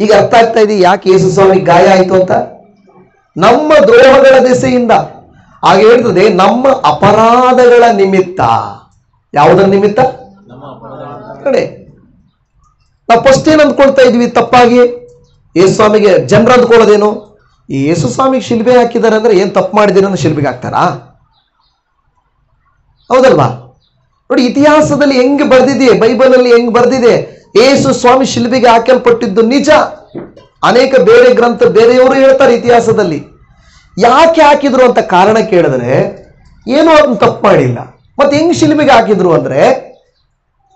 ಈಗ ಅರ್ಥ ಆಗ್ತಾ ಇದೆ ಯಾಕೆ ಯೇಸು ಸ್ವಾಮಿಗೆ ಗಾಯ ಆಯಿತು ಅಂತ? ನಮ್ಮ ದ್ರೋಹಗಳ ದೆಸೆಯಿಂದ. ಹಾಗೆ ಹೇಳ್ತದೆ, ನಮ್ಮ ಅಪರಾಧಗಳ ನಿಮಿತ್ತ. ಯಾವುದರ ನಿಮಿತ್ತ? ಕಡೆ ನಾವು ಫಸ್ಟ್ ಏನ್ ಅಂದ್ಕೊಳ್ತಾ ಇದ್ವಿ ತಪ್ಪಾಗಿ? ಯೇಸು ಸ್ವಾಮಿಗೆ ಜನರು ಅಂದ್ಕೊಳ್ಳೋದೇನು? ಈ ಯೇಸು ಸ್ವಾಮಿಗೆ ಶಿಲ್ಬೆ ಹಾಕಿದ್ದಾರೆ ಅಂದ್ರೆ ಏನ್ ತಪ್ಪು ಮಾಡಿದ್ದೀರ ಅನ್ನೋ ಶಿಲ್ಬೆಗೆ ಹಾಕ್ತಾರಾ? ಹೌದಲ್ವಾ? ನೋಡಿ, ಇತಿಹಾಸದಲ್ಲಿ ಹೆಂಗ್ ಬರ್ದಿದೆ, ಬೈಬಲ್ ಅಲ್ಲಿ ಹೆಂಗ್ ಬರ್ದಿದೆ, ಯೇಸು ಸ್ವಾಮಿ ಶಿಲ್ಬೆಗೆ ಹಾಕಲ್ಪಟ್ಟಿದ್ದು ನಿಜ. ಅನೇಕ ಬೇರೆ ಗ್ರಂಥ ಬೇರೆಯವರು ಹೇಳ್ತಾರೆ ಇತಿಹಾಸದಲ್ಲಿ. ಯಾಕೆ ಹಾಕಿದ್ರು ಅಂತ ಕಾರಣ ಕೇಳಿದ್ರೆ ಏನೋ ಅದನ್ನ ತಪ್ಪು ಮಾಡಿಲ್ಲ. ಮತ್ತೆ ಹೆಂಗ್ ಶಿಲ್ಬೆಗೆ ಹಾಕಿದ್ರು ಅಂದ್ರೆ,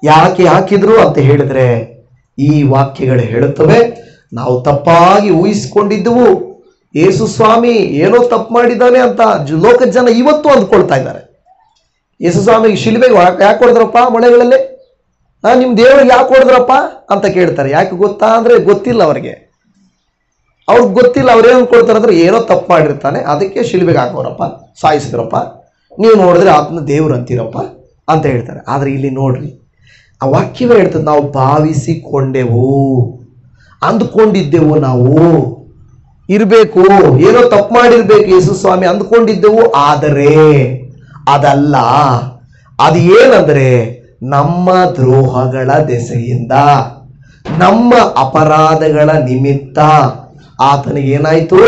ಯಾಕೆ ಹಾಕಿದ್ರು ಅಂತ ಹೇಳಿದ್ರೆ ಈ ವಾಕ್ಯಗಳು ಹೇಳುತ್ತವೆ, ನಾವು ತಪ್ಪಾಗಿ ಊಹಿಸಿಕೊಂಡಿದ್ದವು, ಯೇಸು ಸ್ವಾಮಿ ಏನೋ ತಪ್ಪು ಮಾಡಿದ್ದಾನೆ ಅಂತ ಲೋಕದ ಜನ ಇವತ್ತು ಅಂದ್ಕೊಳ್ತಾ ಇದ್ದಾರೆ. ಯೇಸು ಸ್ವಾಮಿಗೆ ಶಿಲ್ಬೆಗೆ ಯಾಕೆ ಹೊಡೆದ್ರಪ್ಪ ಮೊಳೆಗಳಲ್ಲಿ? ನಿಮ್ ದೇವರಿಗೆ ಯಾಕೆ ಹೊಡೆದ್ರಪ್ಪ ಅಂತ ಕೇಳ್ತಾರೆ. ಯಾಕೆ ಗೊತ್ತಾ ಅಂದ್ರೆ ಗೊತ್ತಿಲ್ಲ ಅವ್ರಿಗೆ ಗೊತ್ತಿಲ್ಲ. ಅವ್ರೇನು ಅನ್ಕೊಳ್ತಾರೆ ಅಂದ್ರೆ ಏನೋ ತಪ್ಪು ಮಾಡಿರ್ತಾನೆ, ಅದಕ್ಕೆ ಶಿಲ್ಬೆಗೆ ಹಾಕೋರಪ್ಪ, ಸಾಯಿಸಿದ್ರಪ್ಪ, ನೀವು ನೋಡಿದ್ರೆ ಅದನ್ನ ದೇವ್ರು ಅಂತೀರಪ್ಪ ಅಂತ ಹೇಳ್ತಾರೆ. ಆದ್ರೆ ಇಲ್ಲಿ ನೋಡ್ರಿ, ಆ ವಾಕ್ಯವೇ ಹೇಳ್ತದೆ, ನಾವು ಭಾವಿಸಿಕೊಂಡೆವು, ಅಂದ್ಕೊಂಡಿದ್ದೆವು, ನಾವು ಇರಬೇಕು, ಏನೋ ತಪ್ಪು ಮಾಡಿರ್ಬೇಕು ಯೇಸು ಸ್ವಾಮಿ ಅಂದ್ಕೊಂಡಿದ್ದೆವು. ಆದರೆ ಅದಲ್ಲ. ಅದು ಏನಂದ್ರೆ, ನಮ್ಮ ದ್ರೋಹಗಳ ದೆಸೆಯಿಂದ, ನಮ್ಮ ಅಪರಾಧಗಳ ನಿಮಿತ್ತ ಆತನಿಗೆ ಏನಾಯ್ತು?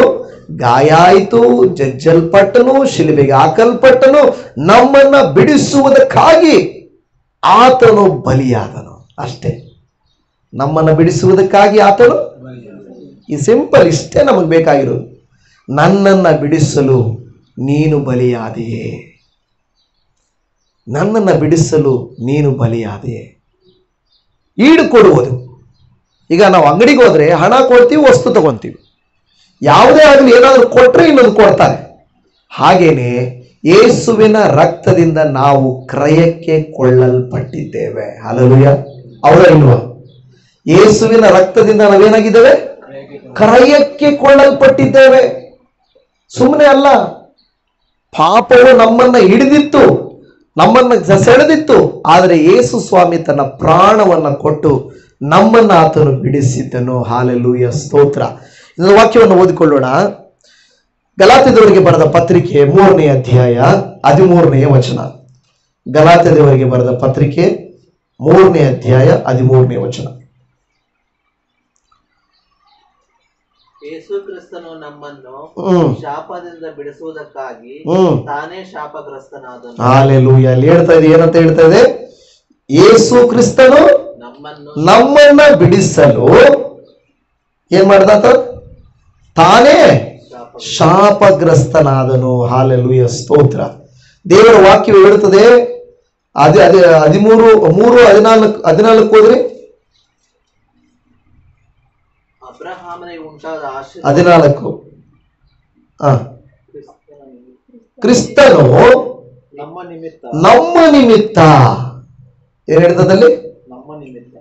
ಗಾಯ ಆಯಿತು, ಜಜ್ಜಲ್ಪಟ್ಟನು, ಶಿಲುಬೆಗೆ ಹಾಕಲ್ಪಟ್ಟನು. ನಮ್ಮನ್ನ ಬಿಡಿಸುವುದಕ್ಕಾಗಿ ಆತನು ಬಲಿಯಾದನು. ಅಷ್ಟೇ, ನಮ್ಮನ್ನ ಬಿಡಿಸುವುದಕ್ಕಾಗಿ ಆತನು. ಈ ಸಿಂಪಲ್, ಇಷ್ಟೇ ನಮಗೆ ಬೇಕಾಗಿರೋದು. ನನ್ನನ್ನ ಬಿಡಿಸಲು ನೀನು ಬಲಿಯಾದೆಯೇ, ನನ್ನನ್ನು ಬಿಡಿಸಲು ನೀನು ಬಲಿಯಾದೆಯೇ. ಈಡು ಕೊಡುವುದು. ಈಗ ನಾವು ಅಂಗಡಿಗೆ ಹೋದ್ರೆ ಹಣ ಕೊಡ್ತೀವಿ, ವಸ್ತು ತಗೊಂತೀವಿ. ಯಾವುದೇ ಆಗಲಿ ಏನಾದರೂ ಕೊಟ್ಟರೆ ಇನ್ನೊಂದು ಕೊಡ್ತಾರೆ. ಹಾಗೇನೆ ಯೇಸುವಿನ ರಕ್ತದಿಂದ ನಾವು ಕ್ರಯಕ್ಕೆ ಕೊಳ್ಳಲ್ಪಟ್ಟಿದ್ದೇವೆ. ಹಲ್ಲೆಲೂಯಾ. ಹೌದಾ ಇಲ್ವಾ? ಯೇಸುವಿನ ರಕ್ತದಿಂದ ನಾವೇನಾಗಿದ್ದೇವೆ? ಕ್ರಯಕ್ಕೆ ಕೊಳ್ಳಲ್ಪಟ್ಟಿದ್ದೇವೆ. ಸುಮ್ಮನೆ ಅಲ್ಲ. ಪಾಪವು ನಮ್ಮನ್ನ ಹಿಡಿದಿತ್ತು, ನಮ್ಮನ್ನ ಸೆಳೆದಿತ್ತು. ಆದರೆ ಯೇಸು ಸ್ವಾಮಿ ತನ್ನ ಪ್ರಾಣವನ್ನ ಕೊಟ್ಟು ನಮ್ಮನ್ನ ಆತನು ಬಿಡಿಸಿದ್ದನು. ಹಾಲೆಲೂಯ, ಸ್ತೋತ್ರ. ಇದರ ವಾಕ್ಯವನ್ನು ಓದಿಕೊಳ್ಳೋಣ. ಗಲಾತ್ಯದವರಿಗೆ ಬರೆದ ಪತ್ರಿಕೆ 3ನೇ ಅಧ್ಯಾಯ 13ನೇ ವಚನ. ಗಲಾತ್ಯದವರಿಗೆ ಬರೆದ ಪತ್ರಿಕೆ 3ನೇ ಅಧ್ಯಾಯ 13ನೇ ವಚನ. ಯೇಸು ಕ್ರಿಸ್ತನು ನಮ್ಮನ್ನು ಶಾಪದಿಂದ ಬಿಡಿಸುವುದಕ್ಕಾಗಿ ತಾನೇ ಶಾಪಗ್ರಸ್ತನಾದನು. ಹಾಲೆಲೂಯಾ. ಅಲ್ಲಿ ಹೇಳ್ತಾ ಇದೆ, ಏನಂತ ಹೇಳ್ತಾ ಇದೆ? ಯೇಸು ಕ್ರಿಸ್ತನು ನಮ್ಮನ್ನ ಬಿಡಿಸಲು ಏನ್ ಮಾಡ್ದಾತ? ತಾನೇ ಶಾಪಗ್ರಸ್ತನಾದನು. ಹಾಲೆಲೂಯಾ, ಸ್ತೋತ್ರ. ದೇವರ ವಾಕ್ಯವು ಹೇಳುತ್ತದೆ, 13:14 ಹೋದ್ರಿ. ಅಬ್ರಹಾಮನಿಗೆ ಉಂಟಾದ 14. ಕ್ರಿಸ್ತನು ನಮ್ಮ ನಿಮಿತ್ತ ಏನ್ ಹೇಳ್ತದಲ್ಲಿ?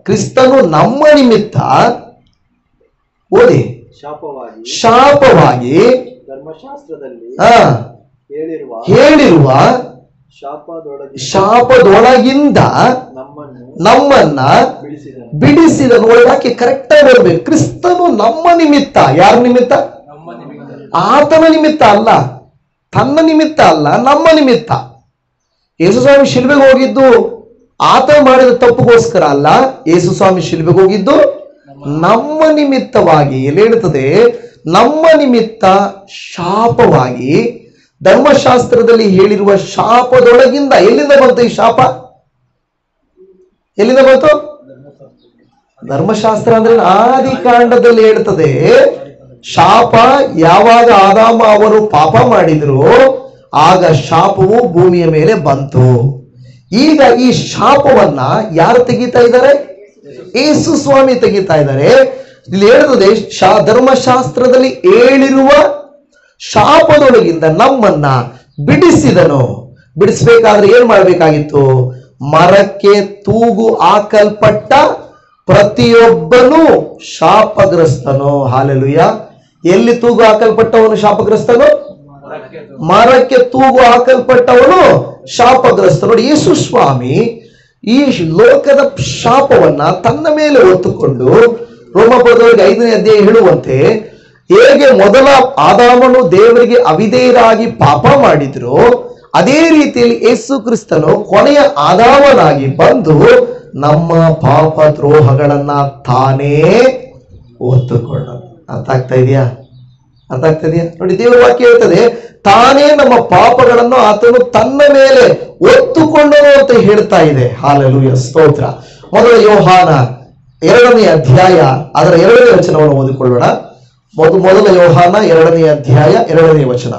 ಕ್ರಿಸ್ತನು ನಮ್ಮ ನಿಮಿತ್ತ ಓದಿ ಶಾಪವಾಗಿ ಧರ್ಮಶಾಸ್ತ್ರದಲ್ಲಿ ಹೇಳಿರುವ ಶಾಪದೊಳಗಿಂದ ನಮ್ಮನ್ನ ಬಿಡಿಸಿದನು. ಒಳಗೆ ಕರೆಕ್ಟ್ ಆಗಿ ಬರ್ಬೇಕು. ಕ್ರಿಸ್ತನು ನಮ್ಮ ನಿಮಿತ್ತ. ಯಾರ ನಿಮಿತ್ತ? ಆತನ ನಿಮಿತ್ತ ಅಲ್ಲ, ತನ್ನ ನಿಮಿತ್ತ ಅಲ್ಲ, ನಮ್ಮ ನಿಮಿತ್ತ. ಯೇಸು ಸ್ವಾಮಿ ಶಿಲ್ಬೆಗೆ ಹೋಗಿದ್ದು ಆತ ಮಾಡಿದ ತಪ್ಪುಗೋಸ್ಕರ ಅಲ್ಲ. ಯೇಸು ಸ್ವಾಮಿ ಶಿಲ್ಬೆಗೆ ಹೋಗಿದ್ದು ನಮ್ಮ ನಿಮಿತ್ತವಾಗಿ. ಎಲ್ಲಿ ಹೇಳ್ತದೆ? ನಮ್ಮ ನಿಮಿತ್ತ ಶಾಪವಾಗಿ. ಧರ್ಮಶಾಸ್ತ್ರದಲ್ಲಿ ಹೇಳಿರುವ ಶಾಪದೊಳಗಿಂದ. ಎಲ್ಲಿಂದ ಬಂತು ಈ ಶಾಪ? ಎಲ್ಲಿಂದ ಬಂತು? ಧರ್ಮಶಾಸ್ತ್ರ ಅಂದ್ರೆ ಆದಿ ಕಾಂಡದಲ್ಲಿ ಹೇಳ್ತದೆ, ಶಾಪ ಯಾವಾಗ ಆದಾಮ ಅವರು ಪಾಪ ಮಾಡಿದ್ರು ಆಗ ಶಾಪವು ಭೂಮಿಯ ಮೇಲೆ ಬಂತು. ಈಗ ಈ ಶಾಪವನ್ನ ಯಾರು ತೆಗಿತಾ ಇದ್ದಾರೆ? ಯೇಸು ಸ್ವಾಮಿ ತೆಗಿತಾ ಇದ್ದಾರೆ. ಇಲ್ಲಿ ಹೇಳ್ತದೆ, ಧರ್ಮಶಾಸ್ತ್ರದಲ್ಲಿ ಹೇಳಿರುವ ಶಾಪದೊಳಗಿಂದ ನಮ್ಮನ್ನ ಬಿಡಿಸಿದನು. ಬಿಡಿಸ್ಬೇಕಾದ್ರೆ ಏನ್ ಮಾಡ್ಬೇಕಾಗಿತ್ತು? ಮರಕ್ಕೆ ತೂಗು ಹಾಕಲ್ಪಟ್ಟ ಪ್ರತಿಯೊಬ್ಬನು ಶಾಪಗ್ರಸ್ತನು. ಹಾಲೆಲೂಯ. ಎಲ್ಲಿ ತೂಗು ಹಾಕಲ್ಪಟ್ಟವನು ಶಾಪಗ್ರಸ್ತನು? ಮರಕ್ಕೆ ತೂಗು ಹಾಕಲ್ಪಟ್ಟವನು ಶಾಪಗ್ರಸ್ತನು. ನೋಡಿ, ಯೇಸು ಸ್ವಾಮಿ ಈ ಲೋಕದ ಶಾಪವನ್ನ ತನ್ನ ಮೇಲೆ ಹೊತ್ತುಕೊಂಡು, ರೋಮಪುರದವರಿಗೆ 5ನೇ ಅಧ್ಯಾಯ ಹೇಳುವಂತೆ, ಹೇಗೆ ಮೊದಲ ಆದಾಮನು ದೇವರಿಗೆ ಅವಿಧೇಯರಾಗಿ ಪಾಪ ಮಾಡಿದ್ರು, ಅದೇ ರೀತಿಯಲ್ಲಿ ಯೇಸು ಕ್ರಿಸ್ತನು ಕೊನೆಯ ಆದಾಮನಾಗಿ ಬಂದು ನಮ್ಮ ಪಾಪ ದ್ರೋಹಗಳನ್ನ ತಾನೇ ಹೊತ್ತುಕೊಂಡ. ಅರ್ಥ ಆಗ್ತಾ ಇದೆಯಾ? ಅರ್ಥ ಆಗ್ತಾ ಇದೆಯಾ? ನೋಡಿ, ದೇವರ ವಾಕ್ಯ ಹೇಳ್ತದೆ, ತಾನೇ ನಮ್ಮ ಪಾಪಗಳನ್ನು ಆತನು ತನ್ನ ಮೇಲೆ ಹೊತ್ತುಕೊಂಡನು ಅಂತ ಹೇಳ್ತಾ ಇದೆ. ಹಾಲೆಲೂಯ, ಸ್ತೋತ್ರ. ಮೊದಲ ಯೋಹಾನ 2ನೇ ಅಧ್ಯಾಯ ಅದರ 2ನೇ ವಚನವನ್ನು ಓದಿಕೊಳ್ಳೋಣ. ಮೊದಲ ಯೋಹಾನ 2ನೇ ಅಧ್ಯಾಯ 2ನೇ ವಚನ.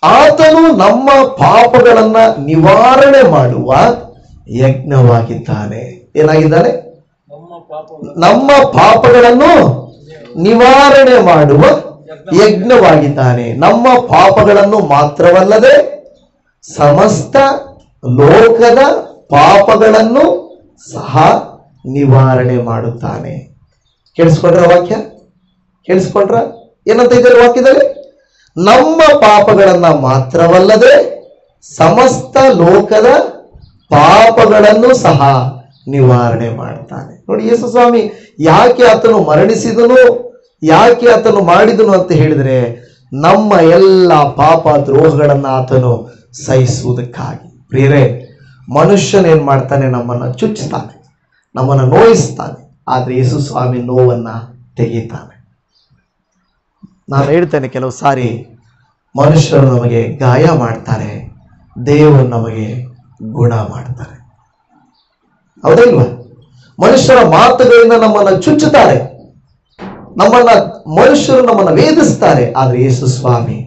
ಆತನು ನಮ್ಮ ಪಾಪಗಳನ್ನ ನಿವಾರಣೆ ಮಾಡುವ ಯಜ್ಞವಾಗಿದ್ದಾನೆ. ಏನಾಗಿದ್ದಾನೆ? ನಮ್ಮ ಪಾಪಗಳನ್ನು ನಿವಾರಣೆ ಮಾಡುವ ಯಜ್ಞವಾಗಿದ್ದಾನೆ. ನಮ್ಮ ಪಾಪಗಳನ್ನು ಮಾತ್ರವಲ್ಲದೆ ಸಮಸ್ತ ಲೋಕದ ಪಾಪಗಳನ್ನು ಸಹ ನಿವಾರಣೆ ಮಾಡುತ್ತಾನೆ. ಕೇಳಿಸ್ಕೊಂಡ್ರ ವಾಕ್ಯ? ಕೇಳಿಸ್ಕೊಂಡ್ರ? ಏನಂತ ಇದ್ದಾರೆ ವಾಕ್ಯದಲ್ಲಿ? ನಮ್ಮ ಪಾಪಗಳನ್ನ ಮಾತ್ರವಲ್ಲದೆ ಸಮಸ್ತ ಲೋಕದ ಪಾಪಗಳನ್ನು ಸಹ ನಿವಾರಣೆ ಮಾಡ್ತಾನೆ. ನೋಡಿ, ಯೇಸು ಸ್ವಾಮಿ ಯಾಕೆ ಆತನು ಮರಣಿಸಿದನು, ಯಾಕೆ ಆತನು ಮಾಡಿದನು ಅಂತ ಹೇಳಿದರೆ, ನಮ್ಮ ಎಲ್ಲ ಪಾಪ ದ್ರೋಹಗಳನ್ನ ಆತನು ಸಹಿಸುವುದಕ್ಕಾಗಿ. ಪ್ರಿಯರೇ, ಮನುಷ್ಯನೇನ್ ಮಾಡ್ತಾನೆ? ನಮ್ಮನ್ನ ಚುಚ್ಚುತ್ತಾನೆ, ನಮ್ಮನ್ನ ನೋಯಿಸ್ತಾನೆ. ಆದ್ರೆ ಯೇಸು ಸ್ವಾಮಿ ನೋವನ್ನ ತೆಗೀತಾನೆ. ನಾನು ಹೇಳ್ತೇನೆ, ಕೆಲವು ಸಾರಿ ಮನುಷ್ಯರು ನಮಗೆ ಗಾಯ ಮಾಡ್ತಾರೆ, ದೇವರು ನಮಗೆ ಗುಣ ಮಾಡ್ತಾರೆ. ಹೌದಲ್ವಾ? ಮನುಷ್ಯರ ಮಾತುಗಳಿಂದ ನಮ್ಮನ್ನ ಚುಚ್ಚುತ್ತಾರೆ, ಮನುಷ್ಯರು ನಮ್ಮನ್ನ ವೇದಿಸ್ತಾರೆ. ಆದ್ರೆ ಯೇಸು ಸ್ವಾಮಿ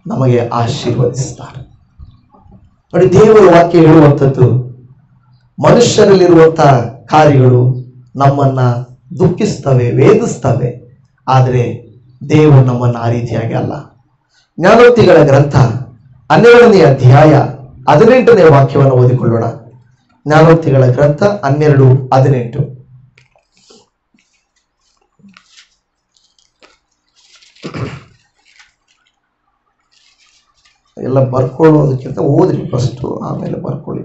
ನಮಗೆ ಆಶೀರ್ವದಿಸ್ತಾರೆ. ನೋಡಿ, ದೇವರ ವಾಕ್ಯ ಹೇಳುವಂಥದ್ದು, ಮನುಷ್ಯರಲ್ಲಿರುವಂತಹ ಕಾರ್ಯಗಳು ನಮ್ಮನ್ನ ದುಃಖಿಸ್ತವೆ, ವೇದಿಸ್ತವೆ. ಆದರೆ ದೇವರು ನಮ್ಮನ್ನ ಆ ರೀತಿಯಾಗಿ ಅಲ್ಲ. ಜ್ಞಾನೋಕ್ತಿಗಳ ಗ್ರಂಥ 12ನೇ ಅಧ್ಯಾಯ 18ನೇ ವಾಕ್ಯವನ್ನು ಓದಿಕೊಳ್ಳೋಣ. ಜ್ಞಾನೋಕ್ತಿಗಳ ಗ್ರಂಥ 12:18. ಎಲ್ಲ ಬರ್ಕೊಳ್ಳೋದಕ್ಕಿಂತ ಓದ್ರಿ ಫಸ್ಟ್, ಆಮೇಲೆ ಬರ್ಕೊಳ್ಳಿ.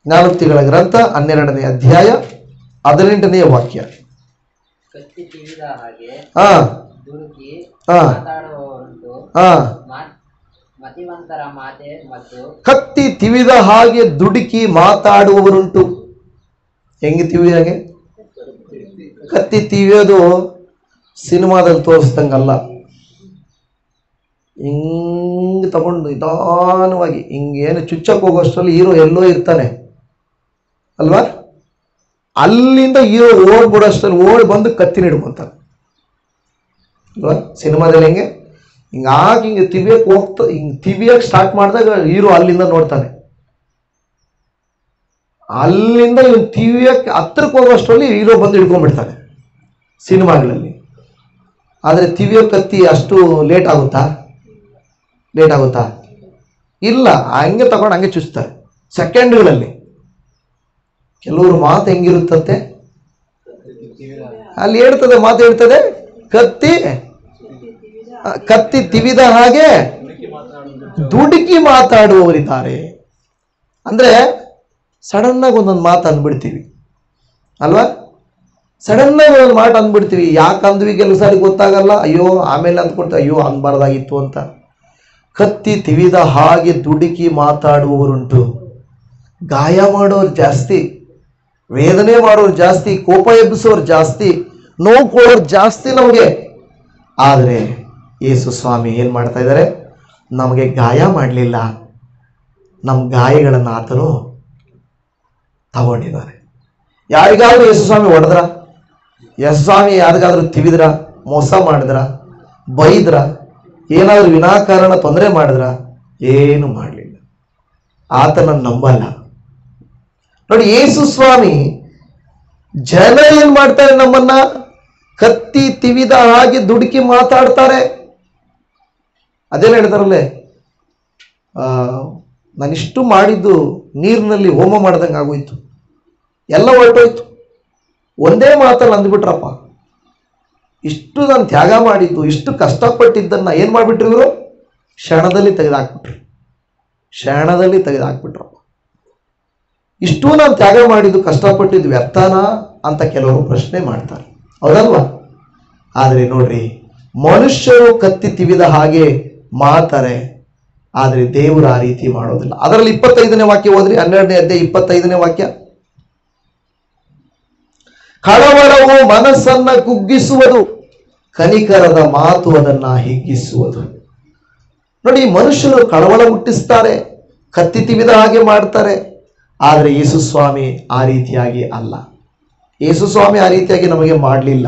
ಜ್ಞಾನೋಕ್ತಿಗಳ ಗ್ರಂಥ 12ನೇ ಅಧ್ಯಾಯ 18ನೇ ವಾಕ್ಯ. ಕತ್ತಿ ತಿವಿದ ಹಾಗೆ ದುಡುಕಿ ಮಾತಾಡುವವರುಂಟು, ಮತಿವಂತರ ಮಾತೆ ಮತ್ತು ಕತ್ತಿ ತಿವಿದ ಹಾಗೆ ದುಡುಕಿ ಮಾತಾಡುವವರುಂಟು. ಹೆಂಗೆ ತಿವಿಯಾಗೆ? ಕತ್ತಿ ತಿವಿಯೋದು ಸಿನಿಮಾದಲ್ಲಿ ತೋರಿಸ್ದಂಗಲ್ಲ. ಹಿಂಗ್ ತಗೊಂಡು ನಿಧಾನವಾಗಿ ಹಿಂಗೇನು ಚುಚ್ಚಕ್ಕೆ ಹೋಗೋಷ್ಟರಲ್ಲಿ ಹೀರೋ ಎಲ್ಲೋ ಇರ್ತಾನೆ ಅಲ್ವಾ? ಅಲ್ಲಿಂದ ಹೀರೋ ಓಡ್ಬಿಡೋಷ್ಟರಲ್ಲಿ ಓಡಿ ಬಂದು ಕತ್ತಿನ ಹಿಡ್ಕೊಂತಾನೆ ಅಲ್ವಾ? ಸಿನಿಮಾದಲ್ಲಿ ಹೆಂಗೆ ಹಿಂಗಾಗಿ ಹಿಂಗೆ ತಿವಿಯಕ್ಕೆ ಹೋಗ್ತಾ, ಹಿಂಗೆ ತಿವಿಯಕ್ಕೆ ಸ್ಟಾರ್ಟ್ ಮಾಡಿದಾಗ ಹೀರೋ ಅಲ್ಲಿಂದ ನೋಡ್ತಾನೆ. ಅಲ್ಲಿಂದ ಇವನು ತಿವಿಯಕ್ಕೆ ಹತ್ರಕ್ಕೆ ಹೋಗೋಷ್ಟರಲ್ಲಿ ಹೀರೋ ಬಂದು ಹಿಡ್ಕೊಂಡ್ಬಿಡ್ತಾನೆ ಸಿನಿಮಾಗಳಲ್ಲಿ. ಆದರೆ ತಿವಿಯೋ ಕತ್ತಿ ಅಷ್ಟು ಲೇಟ್ ಆಗುತ್ತಾ? ಇಲ್ಲ, ಹಂಗೆ ತಗೊಂಡು ಹಂಗೆ ಚುಚ್ತಾರೆ ಸೆಕೆಂಡ್ಗಳಲ್ಲಿ. ಕೆಲವರು ಮಾತು ಹೆಂಗಿರುತ್ತಂತೆ, ಅಲ್ಲಿ ಹೇಳ್ತದೆ, ಮಾತು ಹೇಳ್ತದೆ, ಕತ್ತಿ ತಿವಿದ ಹಾಗೆ ದುಡುಕಿ ಮಾತಾಡುವವರಿದ್ದಾರೆ. ಅಂದ್ರೆ ಸಡನ್ ಆಗಿ ಒಂದೊಂದು ಮಾತು ಅಂದ್ಬಿಡ್ತೀವಿ ಅಲ್ವಾ? ಸಡನ್ ಆಗಿ ಒಂದು ಮಾತು ಅಂದ್ಬಿಡ್ತೀವಿ. ಯಾಕೆ ಅಂದ್ವಿ ಕೆಲವು ಸಾರಿ ಗೊತ್ತಾಗಲ್ಲ. ಅಯ್ಯೋ ಆಮೇಲೆ ಅಂದ್ಕೊಡ್ತೀವಿ, ಅಯ್ಯೋ ಅನ್ಬಾರ್ದಾಗಿತ್ತು ಅಂತ. ಕತ್ತಿ ತಿವಿದ ಹಾಗೆ ದುಡುಕಿ ಮಾತಾಡುವವರುಂಟು. ಗಾಯ ಮಾಡೋರು ಜಾಸ್ತಿ, ವೇದನೆ ಮಾಡೋರು ಜಾಸ್ತಿ, ಕೋಪ ಎಬ್ಬಿಸೋರು ಜಾಸ್ತಿ, ನೋವು ಕೊಡೋರು ಜಾಸ್ತಿ ನಮಗೆ. ಆದರೆ ಯೇಸು ಸ್ವಾಮಿ ಏನು ಮಾಡ್ತಾ ಇದ್ದಾರೆ? ನಮಗೆ ಗಾಯ ಮಾಡಲಿಲ್ಲ, ನಮ್ಮ ಗಾಯಗಳನ್ನು ಆತನು ತಗೊಂಡಿದ್ದಾರೆ. ಯಾರಿಗಾದ್ರೂ ಯೇಸು ಸ್ವಾಮಿ ಹೊಡೆದ್ರ? ಯೇಸು ಸ್ವಾಮಿ ಯಾರಿಗಾದ್ರೂ ತಿವಿದ್ರ? ಮೋಸ ಮಾಡಿದ್ರ? ಬೈದ್ರ? ಏನಾದರೂ ವಿನಾಕಾರಣ ತೊಂದರೆ ಮಾಡಿದ್ರ? ಏನು ಮಾಡಲಿಲ್ಲ. ಆತನ ನಂಬಲ್ಲ. ನೋಡಿ, ಯೇಸು ಸ್ವಾಮಿ ಜನ ಏನ್ ಮಾಡ್ತಾರೆ? ನಮ್ಮನ್ನ ಕತ್ತಿ ತಿವಿದ ಹಾಗೆ ದುಡುಕಿ ಮಾತಾಡ್ತಾರೆ. ಅದೇನು ಹೇಳ್ತಾರಲ್ಲೇ, ನಾನಿಷ್ಟು ಮಾಡಿದ್ದು ನೀರಿನಲ್ಲಿ ಹೋಮ ಮಾಡ್ದಂಗೆ ಆಗೋಯ್ತು, ಎಲ್ಲ ಹೊರಟೋಯ್ತು, ಒಂದೇ ಮಾತಲ್ಲಿ ಅಂದ್ಬಿಟ್ರಪ್ಪ. ಇಷ್ಟು ನಾನು ತ್ಯಾಗ ಮಾಡಿದ್ದು, ಇಷ್ಟು ಕಷ್ಟಪಟ್ಟಿದ್ದನ್ನ ಏನು ಮಾಡಿಬಿಟ್ರು ಇವರು? ಕ್ಷಣದಲ್ಲಿ ತೆಗೆದುಹಾಕ್ಬಿಟ್ರು. ಇಷ್ಟು ನಾನು ತ್ಯಾಗ ಮಾಡಿದ್ದು, ಕಷ್ಟಪಟ್ಟಿದ್ದು ವ್ಯರ್ಥನಾ ಅಂತ ಕೆಲವರು ಪ್ರಶ್ನೆ ಮಾಡ್ತಾರೆ, ಹೌದಲ್ವಾ? ಆದರೆ ನೋಡ್ರಿ, ಮನುಷ್ಯರು ಕತ್ತಿ ತಿವಿದ ಹಾಗೆ ಮಾಡ್ತಾರೆ, ಆದರೆ ದೇವರು ಆ ರೀತಿ ಮಾಡೋದಿಲ್ಲ. ಅದರಲ್ಲಿ 25ನೇ ವಾಕ್ಯ ಓದ್ರಿ, 12ನೇ ಅಧ್ಯಾಯ 25ನೇ ವಾಕ್ಯ. ಕಳವಳವು ಮನಸ್ಸನ್ನ ಕುಗ್ಗಿಸುವುದು, ಕನಿಕರದ ಮಾತು ಅದನ್ನ ಹಿಗ್ಗಿಸುವುದು. ನೋಡಿ, ಮನುಷ್ಯರು ಕಳವಳ ಹುಟ್ಟಿಸ್ತಾರೆ, ಕತ್ತಿ ತಿವಿದ ಹಾಗೆ ಮಾಡ್ತಾರೆ, ಆದರೆ ಯೇಸು ಸ್ವಾಮಿ ಆ ರೀತಿಯಾಗಿ ಅಲ್ಲ. ಯೇಸು ಸ್ವಾಮಿ ಆ ರೀತಿಯಾಗಿ ನಮಗೆ ಮಾಡಲಿಲ್ಲ.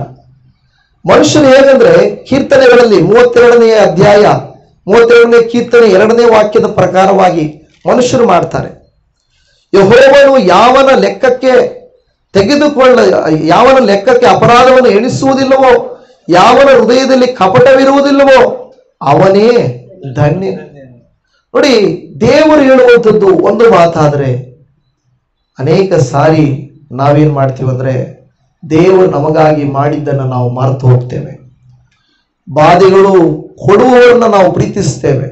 ಮನುಷ್ಯರು ಹೇಗಂದ್ರೆ, ಕೀರ್ತನೆಗಳಲ್ಲಿ 32ನೇ ಅಧ್ಯಾಯ 32ನೇ ಕೀರ್ತನೆ 2ನೇ ವಾಕ್ಯದ ಪ್ರಕಾರವಾಗಿ ಮನುಷ್ಯರು ಮಾಡ್ತಾರೆ. ಯೆಹೋವನು ಯಾವನ ಲೆಕ್ಕಕ್ಕೆ ಅಪರಾಧವನ್ನು ಎಣಿಸುವುದಿಲ್ಲವೋ, ಯಾವನ ಹೃದಯದಲ್ಲಿ ಕಪಟವಿರುವುದಿಲ್ಲವೋ ಅವನೇ ಧನ್ಯ. ನೋಡಿ, ದೇವರು ಹೇಳುವಂಥದ್ದು ಒಂದು ಮಾತಾದ್ರೆ, ಅನೇಕ ಸಾರಿ ನಾವೇನ್ ಮಾಡ್ತೀವಂದ್ರೆ, ದೇವರು ನಮಗಾಗಿ ಮಾಡಿದ್ದನ್ನು ನಾವು ಮರೆತು ಹೋಗ್ತೇವೆ. ಬಾಧೆಗಳು ಕೊಡುವವರನ್ನ ನಾವು ಪ್ರೀತಿಸ್ತೇವೆ,